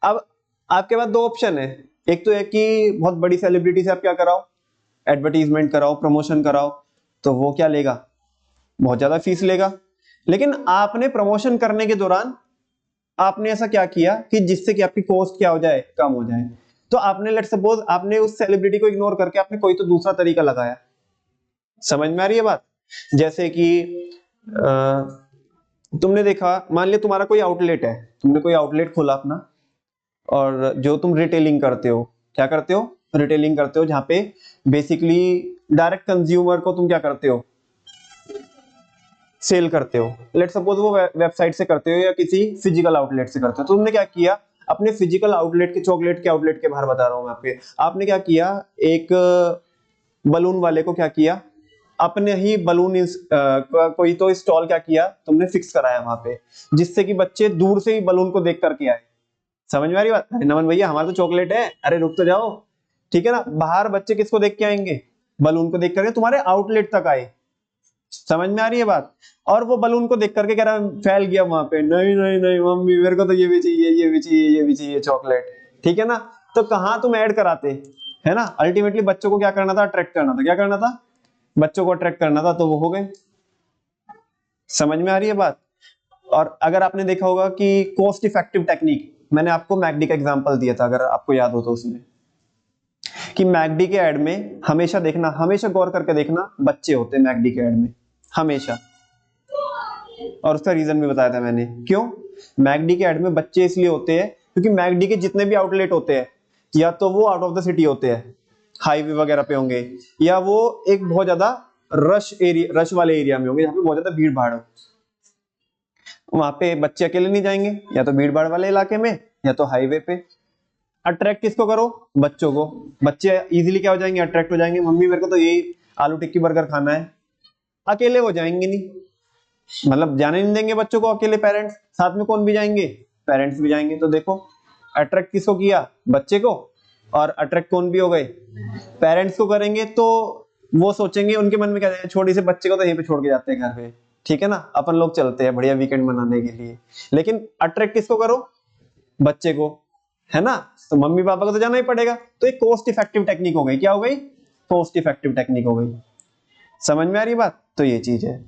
अब आपके पास दो ऑप्शन है, एक तो है कि बहुत बड़ी सेलिब्रिटी से आप क्या कराओ, एडवर्टीजमेंट कराओ, प्रमोशन कराओ, तो वो क्या लेगा, बहुत ज्यादा फीस लेगा। लेकिन आपने प्रमोशन करने के दौरान आपने ऐसा क्या किया कि जिससे कि आपकी कॉस्ट क्या हो जाए, कम हो जाए, तो आपने लेट सपोज आपने उस सेलिब्रिटी को इग्नोर करके आपने कोई तो दूसरा तरीका लगाया, समझ में आ रही है बात। जैसे कि तुमने देखा, मान लिया तुम्हारा कोई आउटलेट है, तुमने कोई आउटलेट खोला अपना, और जो तुम रिटेलिंग करते हो, क्या करते हो, रिटेलिंग करते हो, जहां पे बेसिकली डायरेक्ट कंज्यूमर को तुम क्या करते हो, सेल करते हो। लेट सपोज वो वेबसाइट से करते हो या किसी फिजिकल आउटलेट से करते हो, तो तुमने क्या किया, अपने फिजिकल आउटलेट के, चॉकलेट के आउटलेट के बाहर बता रहा हूं मैं आपके, आपने क्या किया, एक बलून वाले को क्या किया, अपने ही बलून कोई तो स्टॉल क्या किया तुमने, फिक्स कराया वहां पे, जिससे कि बच्चे दूर से ही बलून को देख करके आए। समझ में आ रही बात, अरे नमन भैया हमारा तो चॉकलेट है, अरे रुक तो जाओ, ठीक है ना। बाहर बच्चे किसको देख के आएंगे, बलून को देख करके तुम्हारे आउटलेट तक आए, समझ में आ रही है बात। और वो बलून को देख करके कह रहा फैल गया वहां पे, नहीं नहीं नहीं मम्मी मेरे को तो ये भी चाहिए, ये भी चाहिए, ये भी चाहिए चॉकलेट, ठीक है ना। तो कहां तुम ऐड कराते, है ना, अल्टीमेटली बच्चों को क्या करना था, अट्रैक्ट करना था, क्या करना था, बच्चों को अट्रैक्ट करना था, तो वो हो गए, समझ में आ रही है बात। और अगर आपने देखा होगा कि कॉस्ट इफेक्टिव टेक्निक, मैंने आपको मैकडी का एग्जांपल दिया था, अगर आपको याद हो तो, उसमें कि मैकडी के ऐड में हमेशा देखना, हमेशा गौर करके देखना, बच्चे होते हैं मैकडी के ऐड में हमेशा, और उसका रीजन भी बताया था मैंने, क्यों मैकडी के ऐड में बच्चे इसलिए होते हैं क्योंकि मैकडी के जितने भी आउटलेट होते हैं या तो वो आउट ऑफ द सिटी होते हैं, हाईवे वगैरह पे होंगे, या वो एक बहुत ज्यादा रश वाले एरिया में होंगे जहाँ पे बहुत ज्यादा भीड़ भाड़ हो। वहां पे बच्चे अकेले नहीं जाएंगे, या तो भीड़ भाड़ वाले इलाके में या तो हाईवे पे। अट्रैक्ट किसको करो? बच्चों को। बच्चे इजीली क्या हो जाएंगे? अट्रैक्ट हो जाएंगे। मम्मी मेरे को तो यही आलू टिक्की बर्गर खाना है, अकेले वो जाएंगे नहीं, मतलब जाने नहीं देंगे बच्चों को अकेले। पेरेंट्स साथ में कौन भी जाएंगे? पेरेंट्स भी जाएंगे। तो देखो अट्रैक्ट किसको किया? बच्चे को। और अट्रैक्ट कौन भी हो गए? पेरेंट्स को करेंगे तो वो सोचेंगे, उनके मन में क्या जाएगा, छोटी से बच्चे को तो यहीं पे छोड़ के जाते हैं घर पे, ठीक है ना, अपन लोग चलते हैं बढ़िया वीकेंड मनाने के लिए। लेकिन अट्रैक्ट किसको करो? बच्चे को, है ना। तो मम्मी पापा को तो जाना ही पड़ेगा। तो एक कॉस्ट इफेक्टिव टेक्निक हो गई। क्या हो गई? कॉस्ट इफेक्टिव टेक्निक हो गई। समझ में आ रही बात? तो ये चीज है।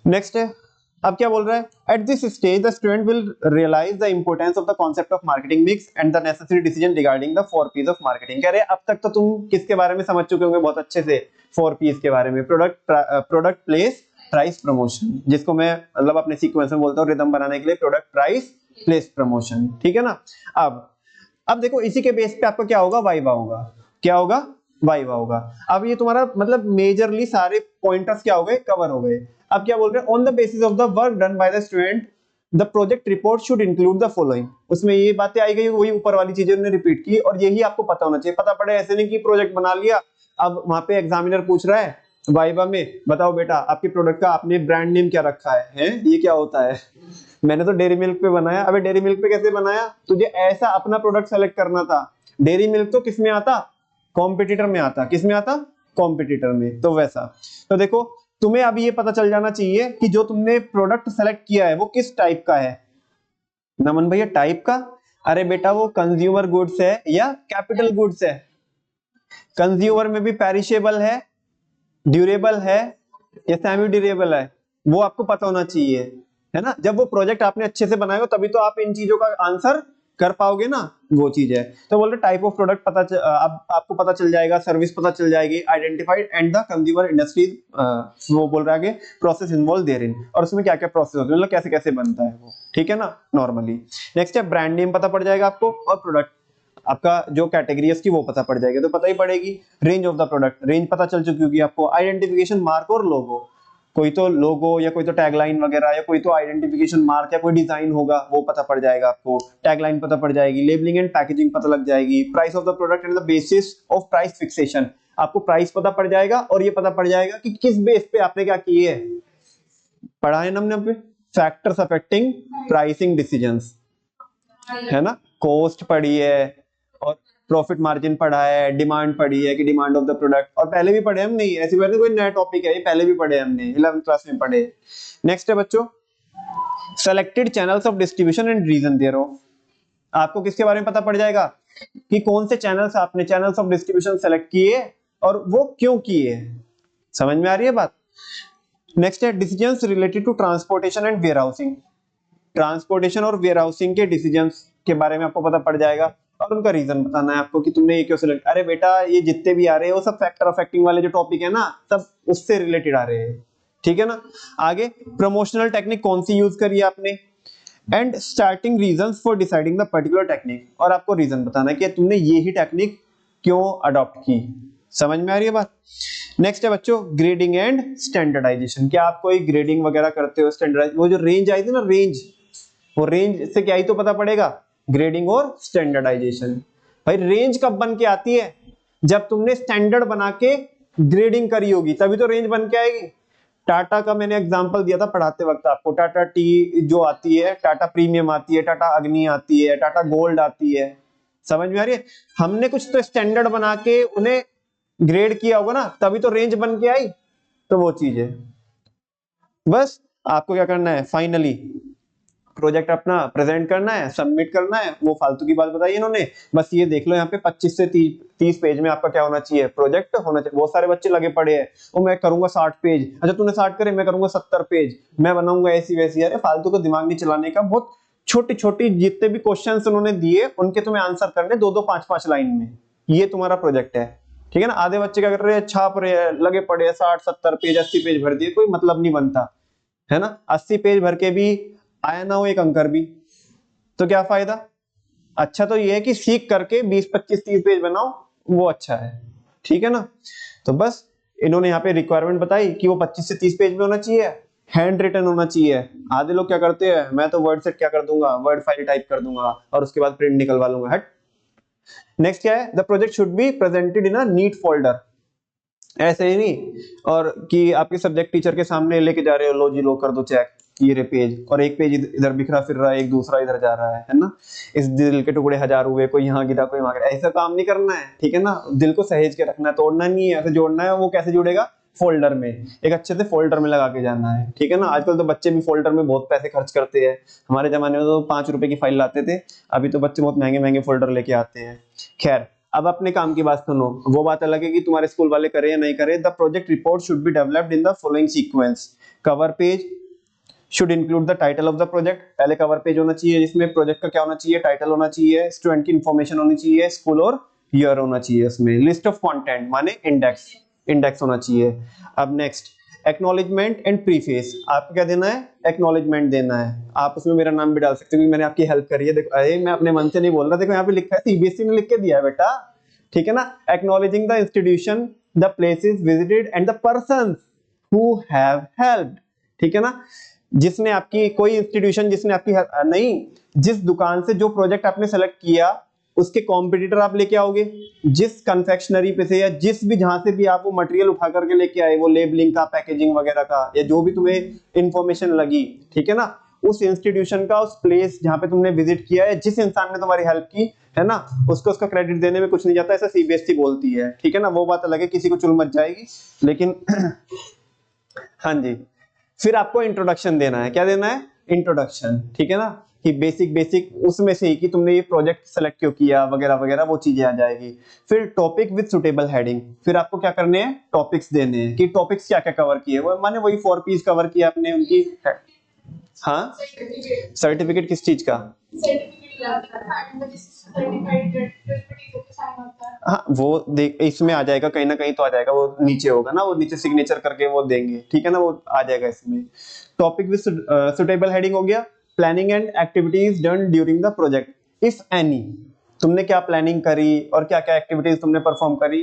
नेक्स्ट है, अब क्या बोल रहा है? At this stage the student will realize the importance of the concept of marketing mix and the necessary decision regarding the 4 P's of marketing. कह रहे अब तक तो तुम किसके बारे में समझ चुके होंगे बहुत अच्छे से? 4 P's के बारे में। प्रोडक्ट प्लेस प्राइस प्रमोशन, जिसको मैं मतलब अपने सीक्वेंस में बोलता हूँ रिदम बनाने के लिए, प्रोडक्ट प्राइस प्लेस प्रमोशन, ठीक है ना। अब देखो इसी के बेस पे आपका क्या होगा? वाइवा होगा। क्या होगा? वाइवा होगा। अब ये तुम्हारा मतलब मेजरली सारे पॉइंटर्स क्या हो गए? कवर हो गए। अब क्या बोल रहे हैं? On the basis of the work done by the student the project report should include the following. उसमें ये बातें आई गई, वही ऊपर वाली चीजें उन्होंने रिपीट की, और यही आपको पता होना चाहिए। पता पड़े ऐसे नहीं कि प्रोजेक्ट बना लिया, अब वहां पे एग्जामिनर पूछ रहा है वाइवा में, बताओ बेटा आपके प्रोडक्ट का आपने ब्रांड नेम क्या रखा है? ये क्या होता है? मैंने तो डेयरी मिल्क पे बनाया। अबे डेयरी मिल्क पे कैसे बनाया? तुझे ऐसा अपना प्रोडक्ट सेलेक्ट करना था। डेयरी मिल्क तो किसमें आता? कॉम्पिटिटर में आता। किसमें आता? कॉम्पिटिटर में। तो वैसा। तो देखो तुम्हें अभी ये पता चल जाना चाहिए कि जो तुमने प्रोडक्ट सेलेक्ट किया है वो किस टाइप का है। नमन भैया टाइप का? अरे बेटा वो कंज्यूमर गुड्स है या कैपिटल गुड्स है? कंज्यूमर में भी पेरिशेबल है, ड्यूरेबल है या सेमी ड्यूरेबल है, वो आपको पता होना चाहिए, है ना। जब वो प्रोजेक्ट आपने अच्छे से बनाया हो तभी तो आप इन चीजों का आंसर कर पाओगे ना, वो चीज है। तो बोल रहे टाइप ऑफ प्रोडक्ट आपको पता चल जाएगा, सर्विस पता चल जाएगी, identified and the consumer industries, वो बोल रहा है आगे प्रोसेस इन्वॉल्व देयरिन, और उसमें क्या क्या प्रोसेस होते हैं, मतलब कैसे कैसे बनता है वो, ठीक है ना, नॉर्मली। नेक्स्ट है ब्रांड नेम पता पड़ जाएगा आपको, और प्रोडक्ट आपका जो कैटेगरी है उसकी वो पता पड़ जाएगी, तो पता ही पड़ेगी। Range of the product, range पता चल चुकी होगी आपको। आइडेंटिफिकेशन मार्क और लोगो, कोई तो लोगो या कोई तो टैगलाइन वगैरह या कोई तो आइडेंटिफिकेशन मार्क या कोई डिजाइन होगा वो पता पड़ जाएगा आपको। टैगलाइन पता पड़ जाएगी, लेबलिंग एंड पैकेजिंग पता लग जाएगी। Price of the product and the basis of price fixation, आपको प्राइस पता पड़ जाएगा और ये पता पड़ जाएगा कि किस बेस पे आपने क्या किए, पढ़ा है हमने पे फैक्टर्स अफेक्टिंग प्राइसिंग डिसीजंस, है ना। कॉस्ट पढ़ी है और प्रॉफिट मार्जिन पढ़ा है, डिमांड पढ़ी है कि डिमांड ऑफ द प्रोडक्ट, और पहले भी पढ़े हम, नहीं ऐसी बात नहीं कोई नया टॉपिक है, ये पहले भी पढ़े हमने 11th क्लास में पढ़े। नेक्स्ट है बच्चों selected channels of distribution and reason thereof, आपको किसके बारे में पता पड़ जाएगा कि कौन से चैनल्स आपने चैनल्स ऑफ डिस्ट्रीब्यूशन सेलेक्ट किए और वो क्यों किए। समझ में आ रही है बात। नेक्स्ट है decisions related to transportation and warehousing, transportation और वेयरहाउसिंग के डिसीजंस के बारे में आपको पता पड़ जाएगा और उनका रीजन बताना है आपको कि तुमने ये क्यों सिलेक्ट। अरे बेटा ये जितने भी आ रहे हैं वो सब फैक्टर अफेक्टिंग वाले जो टॉपिक है ना, सब उससे रिलेटेड आ रहे हैं, ठीक है ना। आगे प्रमोशनल टेक्निक कौन सी यूज करी आपने, and starting reasons for deciding the particular technique, और आपको रीजन बताना है कि तुमने ये ही टेक्निक क्यों अडॉप्ट की। समझ में आ रही है बात। नेक्स्ट है बच्चों ग्रेडिंग एंड स्टैंडर्डाइजेशन, क्या आप कोई ग्रेडिंग वगैरह करते हो? स्टैंडर्डाइज, वो जो रेंज आई थी ना, रेंज, वो रेंज से क्या ही तो पता पड़ेगा, ग्रेडिंग और स्टैंडर्डाइजेशन। भाई रेंज कब बन के आती है? जब तुमने स्टैंडर्ड बना के ग्रेडिंग करी होगी तभी तो रेंज बन के आएगी। टाटा का मैंने एग्जांपल दिया था पढ़ाते वक्त आपको, टाटा टी जो आती है, टाटा प्रीमियम आती है, टाटा अग्नि आती है, टाटा गोल्ड आती है। समझ में आ रही है। हमने कुछ तो स्टैंडर्ड बना के उन्हें ग्रेड किया होगा ना, तभी तो रेंज बन के आई। तो वो चीज है। बस आपको क्या करना है, फाइनली प्रोजेक्ट अपना प्रेजेंट करना है, सबमिट करना है। वो फालतू की बात बताई इन्होंने, बस ये देख लो यहाँ पे 25 से 30 पेज में आपका क्या होना चाहिए, प्रोजेक्ट होना चाहिए। बहुत सारे बच्चे लगे पड़े हैं, वो मैं करूंगा 60 पेज, अच्छा तूने 60 करे, मैं करूंगा 70 पेज, मैं बनाऊंगा ऐसी वैसी। अरे फालतू का दिमाग नहीं चलाने का। बहुत छोटी छोटी जितने भी क्वेश्चन उन्होंने दिए उनके तुम्हें आंसर करने 2-2, 5-5 लाइन में, ये तुम्हारा प्रोजेक्ट है, ठीक है ना। आधे बच्चे क्या कर रहे हैं, छाप रहे हैं, लगे पड़े हैं, 60-70 पेज 80 पेज भर दिए, कोई मतलब नहीं बनता है ना। 80 पेज भर के भी आया ना हो एक अंकर भी, तो क्या फायदा। अच्छा तो ये है कि सीख करके 20, 25, 30 पेज बनाओ, वो अच्छा है, ठीक है ना। तो बस इन्होंने यहाँ पे रिक्वायरमेंट बताई कि वो 25 से 30 पेज में होना चाहिए, हैंड रिटन होना चाहिए। आधे लोग क्या करते हैं, मैं तो वर्ड सेट क्या कर दूंगा, वर्ड फाइल टाइप कर दूंगा और उसके बाद प्रिंट निकलवा लूंगा, हट नेक्स्ट क्या है, the project should be presented in a neat folder. ऐसे ही नहीं और कि आपके सब्जेक्ट टीचर के सामने लेके जा रहे हो, लो जी लो कर दो चेक, ये रे पेज, और एक पेज इधर बिखरा फिर रहा है, एक दूसरा इधर जा रहा है ना। इस दिल के टुकड़े हजार हुए, कोई यहाँ गिरा कोई वहां गिरा, ऐसा काम नहीं करना है, ठीक है ना। दिल को सहेज के रखना है, तोड़ना नहीं है, ऐसे जोड़ना है। वो कैसे जुड़ेगा, फोल्डर में, एक अच्छे से फोल्डर में लगा के जाना है, ठीक है ना। आजकल तो बच्चे भी फोल्डर में बहुत पैसे खर्च करते हैं, हमारे जमाने में तो 5 रुपए की फाइल लाते थे, अभी तो बच्चे बहुत महंगे महंगे फोल्डर लेके आते हैं। खैर, अब अपने काम की बात सुनो, वो बात अलग है कि तुम्हारे स्कूल वाले करे या नहीं करे। The project report should be developed in the following sequence. Cover page should include the title of the project. पहले कवर पेज होना चाहिए जिसमें प्रोजेक्ट का क्या होना चाहिए, टाइटल होना चाहिए, स्टूडेंट की इंफॉर्मेशन होनी चाहिए, स्कूल और ईयर होना चाहिए उसमें, लिस्ट ऑफ कंटेंट माने इंडेक्स होना चाहिए। अब नेक्स्ट, एक्नॉलेजमेंट एंड प्रीफेस। आपको क्या देना है, एक्नॉलेजमेंट देना है। आप उसमें मेरा नाम भी डाल सकते हो क्योंकि मैंने आपकी हेल्प करी है। देखो, अरे मैं अपने मन से नहीं बोल रहा, देखो यहाँ पे लिखा है, सीबीएसई ने लिख के दिया है बेटा, ठीक है ना। Acknowledging the institution, the places visited and the persons who have helped, ठीक है ना। जिसने आपकी, कोई इंस्टीट्यूशन जिसने आपकी नहीं, जिस दुकान से जो प्रोजेक्ट आपने सेलेक्ट किया उसके कॉम्पिटिटर आप लेके आओगे, जिस कन्फेक्शनरी पे से या जिस भी जहां से भी आप वो मटेरियल उठा करके लेके आए, वो लेबलिंग का, पैकेजिंग वगैरह का, या जो भी तुम्हें इंफॉर्मेशन लगी, ठीक है ना, उस इंस्टीट्यूशन का, उस प्लेस जहां पे तुमने विजिट किया है, जिस इंसान ने तुम्हारी हेल्प की है ना, उसको उसका क्रेडिट देने में कुछ नहीं जाता, ऐसा सीबीएसई बोलती है, ठीक है ना। वो बात अलग है, किसी को चुल मच जाएगी, लेकिन हाँ जी। फिर आपको इंट्रोडक्शन देना है, क्या देना है, इंट्रोडक्शन, ठीक है ना, कि बेसिक उसमें से ही कि तुमने ये प्रोजेक्ट सेलेक्ट क्यों किया वगैरह वगैरह, वो चीजें आ जाएगी। फिर टॉपिक विद सुटेबल हेडिंग, फिर आपको क्या करने हैं, टॉपिक्स देने हैं कि टॉपिक्स क्या क्या कवर किए, वो माने वही 4 पीस कवर किया आपने उनकी। हाँ, सर्टिफिकेट किस चीज का, हाँ वो देख, इसमें आ जाएगा कहीं ना कहीं तो आ जाएगा, वो नीचे होगा ना, वो नीचे सिग्नेचर करके वो देंगे, ठीक है ना, वो आ जाएगा इसमें। टॉपिक विद सुटेबल हेडिंग हो गया। Planning and activities done during the project if any, तुमने क्या प्लानिंग करी और क्या क्या एक्टिविटीज तुमने परफॉर्म करी,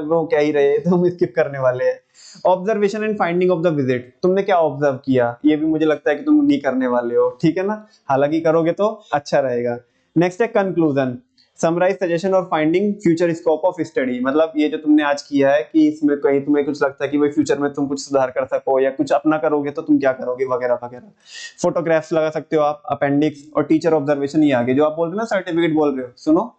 वो क्या ही रहे तो हम स्किप करने वाले हैं। Observation and finding of the visit, तुमने क्या ऑब्जर्व किया, ये भी मुझे लगता है कि तुम नहीं करने वाले हो, ठीक है ना, हालांकि करोगे तो अच्छा रहेगा। नेक्स्ट है कंक्लूजन, समराइज सजेशन और finding future scope of study, मतलब ये जो तुमने आज किया है कि इसमें कहीं तुम्हें कुछ लगता है कि भाई फ्यूचर में तुम कुछ सुधार कर सको या कुछ अपना करोगे तो तुम क्या करोगे वगैरह वगैरह। फोटोग्राफ्स लगा सकते हो आप, अपेंडिक्स और टीचर ऑब्जर्वेशन, ये आगे जो आप बोल रहे हो ना सर्टिफिकेट बोल रहे हो, सुनो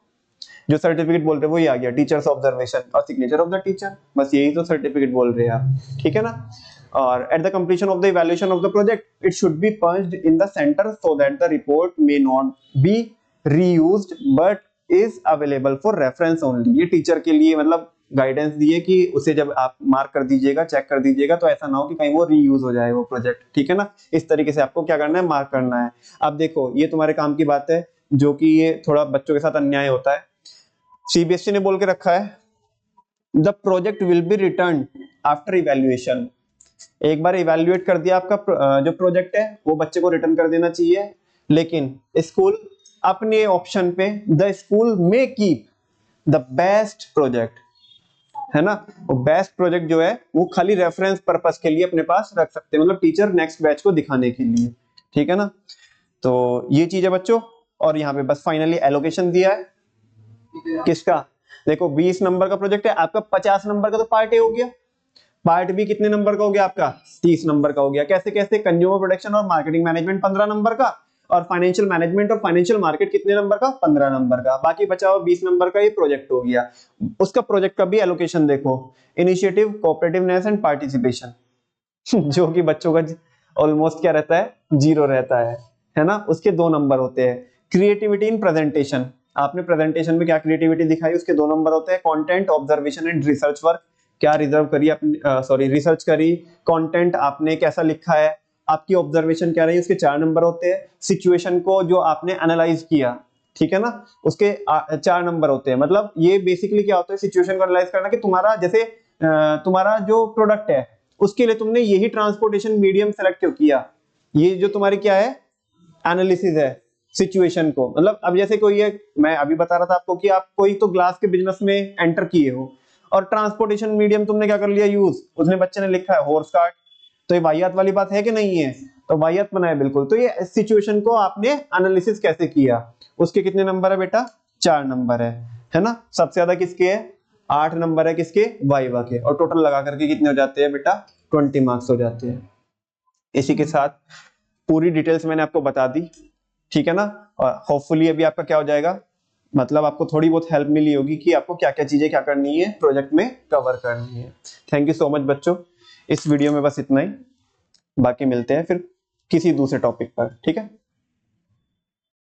जो सर्टिफिकेट बोल रहे हो वो ही आ गया, टीचर्स ऑब्जर्वेशन और सिग्नेचर ऑफ द टीचर, बस यही तो सर्टिफिकेट बोल रहे हैं आप, ठीक है ना। और at the completion of the evaluation of the project it should be punched in the centre so that the report may not be reused but is available for reference only. ये teacher के लिए मतलब guidance दी है कि उसे जब आप mark कर दीजिएगा, चेक कर दीजिएगा, तो ऐसा ना हो कि कहीं वो रीयूज हो जाए वो प्रोजेक्ट, ठीक है ना। इस तरीके से आपको क्या करना है, मार्क करना है। अब देखो ये तुम्हारे काम की बात है, जो कि ये थोड़ा बच्चों के साथ अन्याय होता है। सीबीएसई ने बोल के रखा है the project will be return after evaluation. एक बार इवैल्यूएट कर दिया आपका जो प्रोजेक्ट है वो बच्चे को रिटर्न कर देना चाहिए, लेकिन स्कूल अपने ऑप्शन पे द स्कूल में कीप द बेस्ट प्रोजेक्ट, है ना। वो बेस्ट प्रोजेक्ट जो है वो खाली रेफरेंस पर्पस के लिए अपने पास रख सकते हैं, मतलब टीचर नेक्स्ट बैच को दिखाने के लिए, ठीक है ना। तो ये चीज है बच्चों। और यहाँ पे बस फाइनली एलोकेशन दिया है किसका, देखो 20 नंबर का प्रोजेक्ट है आपका, 50 नंबर का तो पार्ट ए हो गया, पार्ट बी कितने नंबर का हो गया आपका, 30 नंबर का हो गया। कैसे कैसे, कंज्यूमर प्रोडक्शन और मार्केटिंग मैनेजमेंट 15 नंबर का, और फाइनेंशियल मैनेजमेंट और फाइनेंशियल मार्केट कितने नंबर का, 15 नंबर का। बाकी बचा हुआ 20 नंबर का ये प्रोजेक्ट हो गया। उसका प्रोजेक्ट का भी एलोकेशन देखो, इनिशिएटिव, कोऑपरेटिवनेस एंड पार्टिसिपेशन जो कि बच्चों का ऑलमोस्ट क्या रहता है, 0 रहता है ना। उसके 2 नंबर होते हैं। क्रिएटिविटी इन प्रेजेंटेशन, आपने प्रेजेंटेशन में क्या क्रिएटिविटी दिखाई, उसके 2 नंबर होते हैं। Content, observation and research work, क्या रिजर्व करी अपनी रिसर्च करी, कंटेंट आपने कैसा लिखा है, आपकी ऑब्जर्वेशन क्या रही, उसके 4 नंबर होते हैं। सिचुएशन को जो आपने एनालाइज किया, ठीक है ना, उसके 4 नंबर होते हैं। मतलब ये बेसिकली क्या होता है, सिचुएशन को एनालाइज करना कि तुम्हारा जैसे तुम्हारा जो प्रोडक्ट है उसके लिए तुमने यही ट्रांसपोर्टेशन मीडियम सेलेक्ट क्यों किया, ये जो तुम्हारी क्या है, एनालिसिस है सिचुएशन को। मतलब अब जैसे कोई है, मैं अभी बता रहा था आपको कि आप कोई तो ग्लास के बिजनेस में एंटर किए हो और ट्रांसपोर्टेशन मीडियम तुमने क्या कर लिया यूज, उसने बच्चे ने लिखा है हॉर्स कार्ट, तो ये वाहियात वाली बात है कि नहीं है, तो वाहियात बनाए बिल्कुल। तो ये सिचुएशन को आपने एनालिसिस कैसे किया, उसके कितने नंबर है बेटा, 4 नंबर है। है ना। सबसे ज्यादा किसके है, 8 नंबर है किसके, वाइवा के, और टोटल लगा करके कितने हो जाते हैं बेटा, 20 मार्क्स हो जाते हैं। इसी के साथ पूरी डिटेल्स मैंने आपको बता दी, ठीक है ना। और होपफुली अभी आपका क्या हो जाएगा, मतलब आपको थोड़ी बहुत हेल्प मिली होगी कि आपको क्या क्या चीजें क्या करनी है प्रोजेक्ट में कवर करनी है। थैंक यू सो मच बच्चों, इस वीडियो में बस इतना ही, बाकी मिलते हैं फिर किसी दूसरे टॉपिक पर, ठीक है।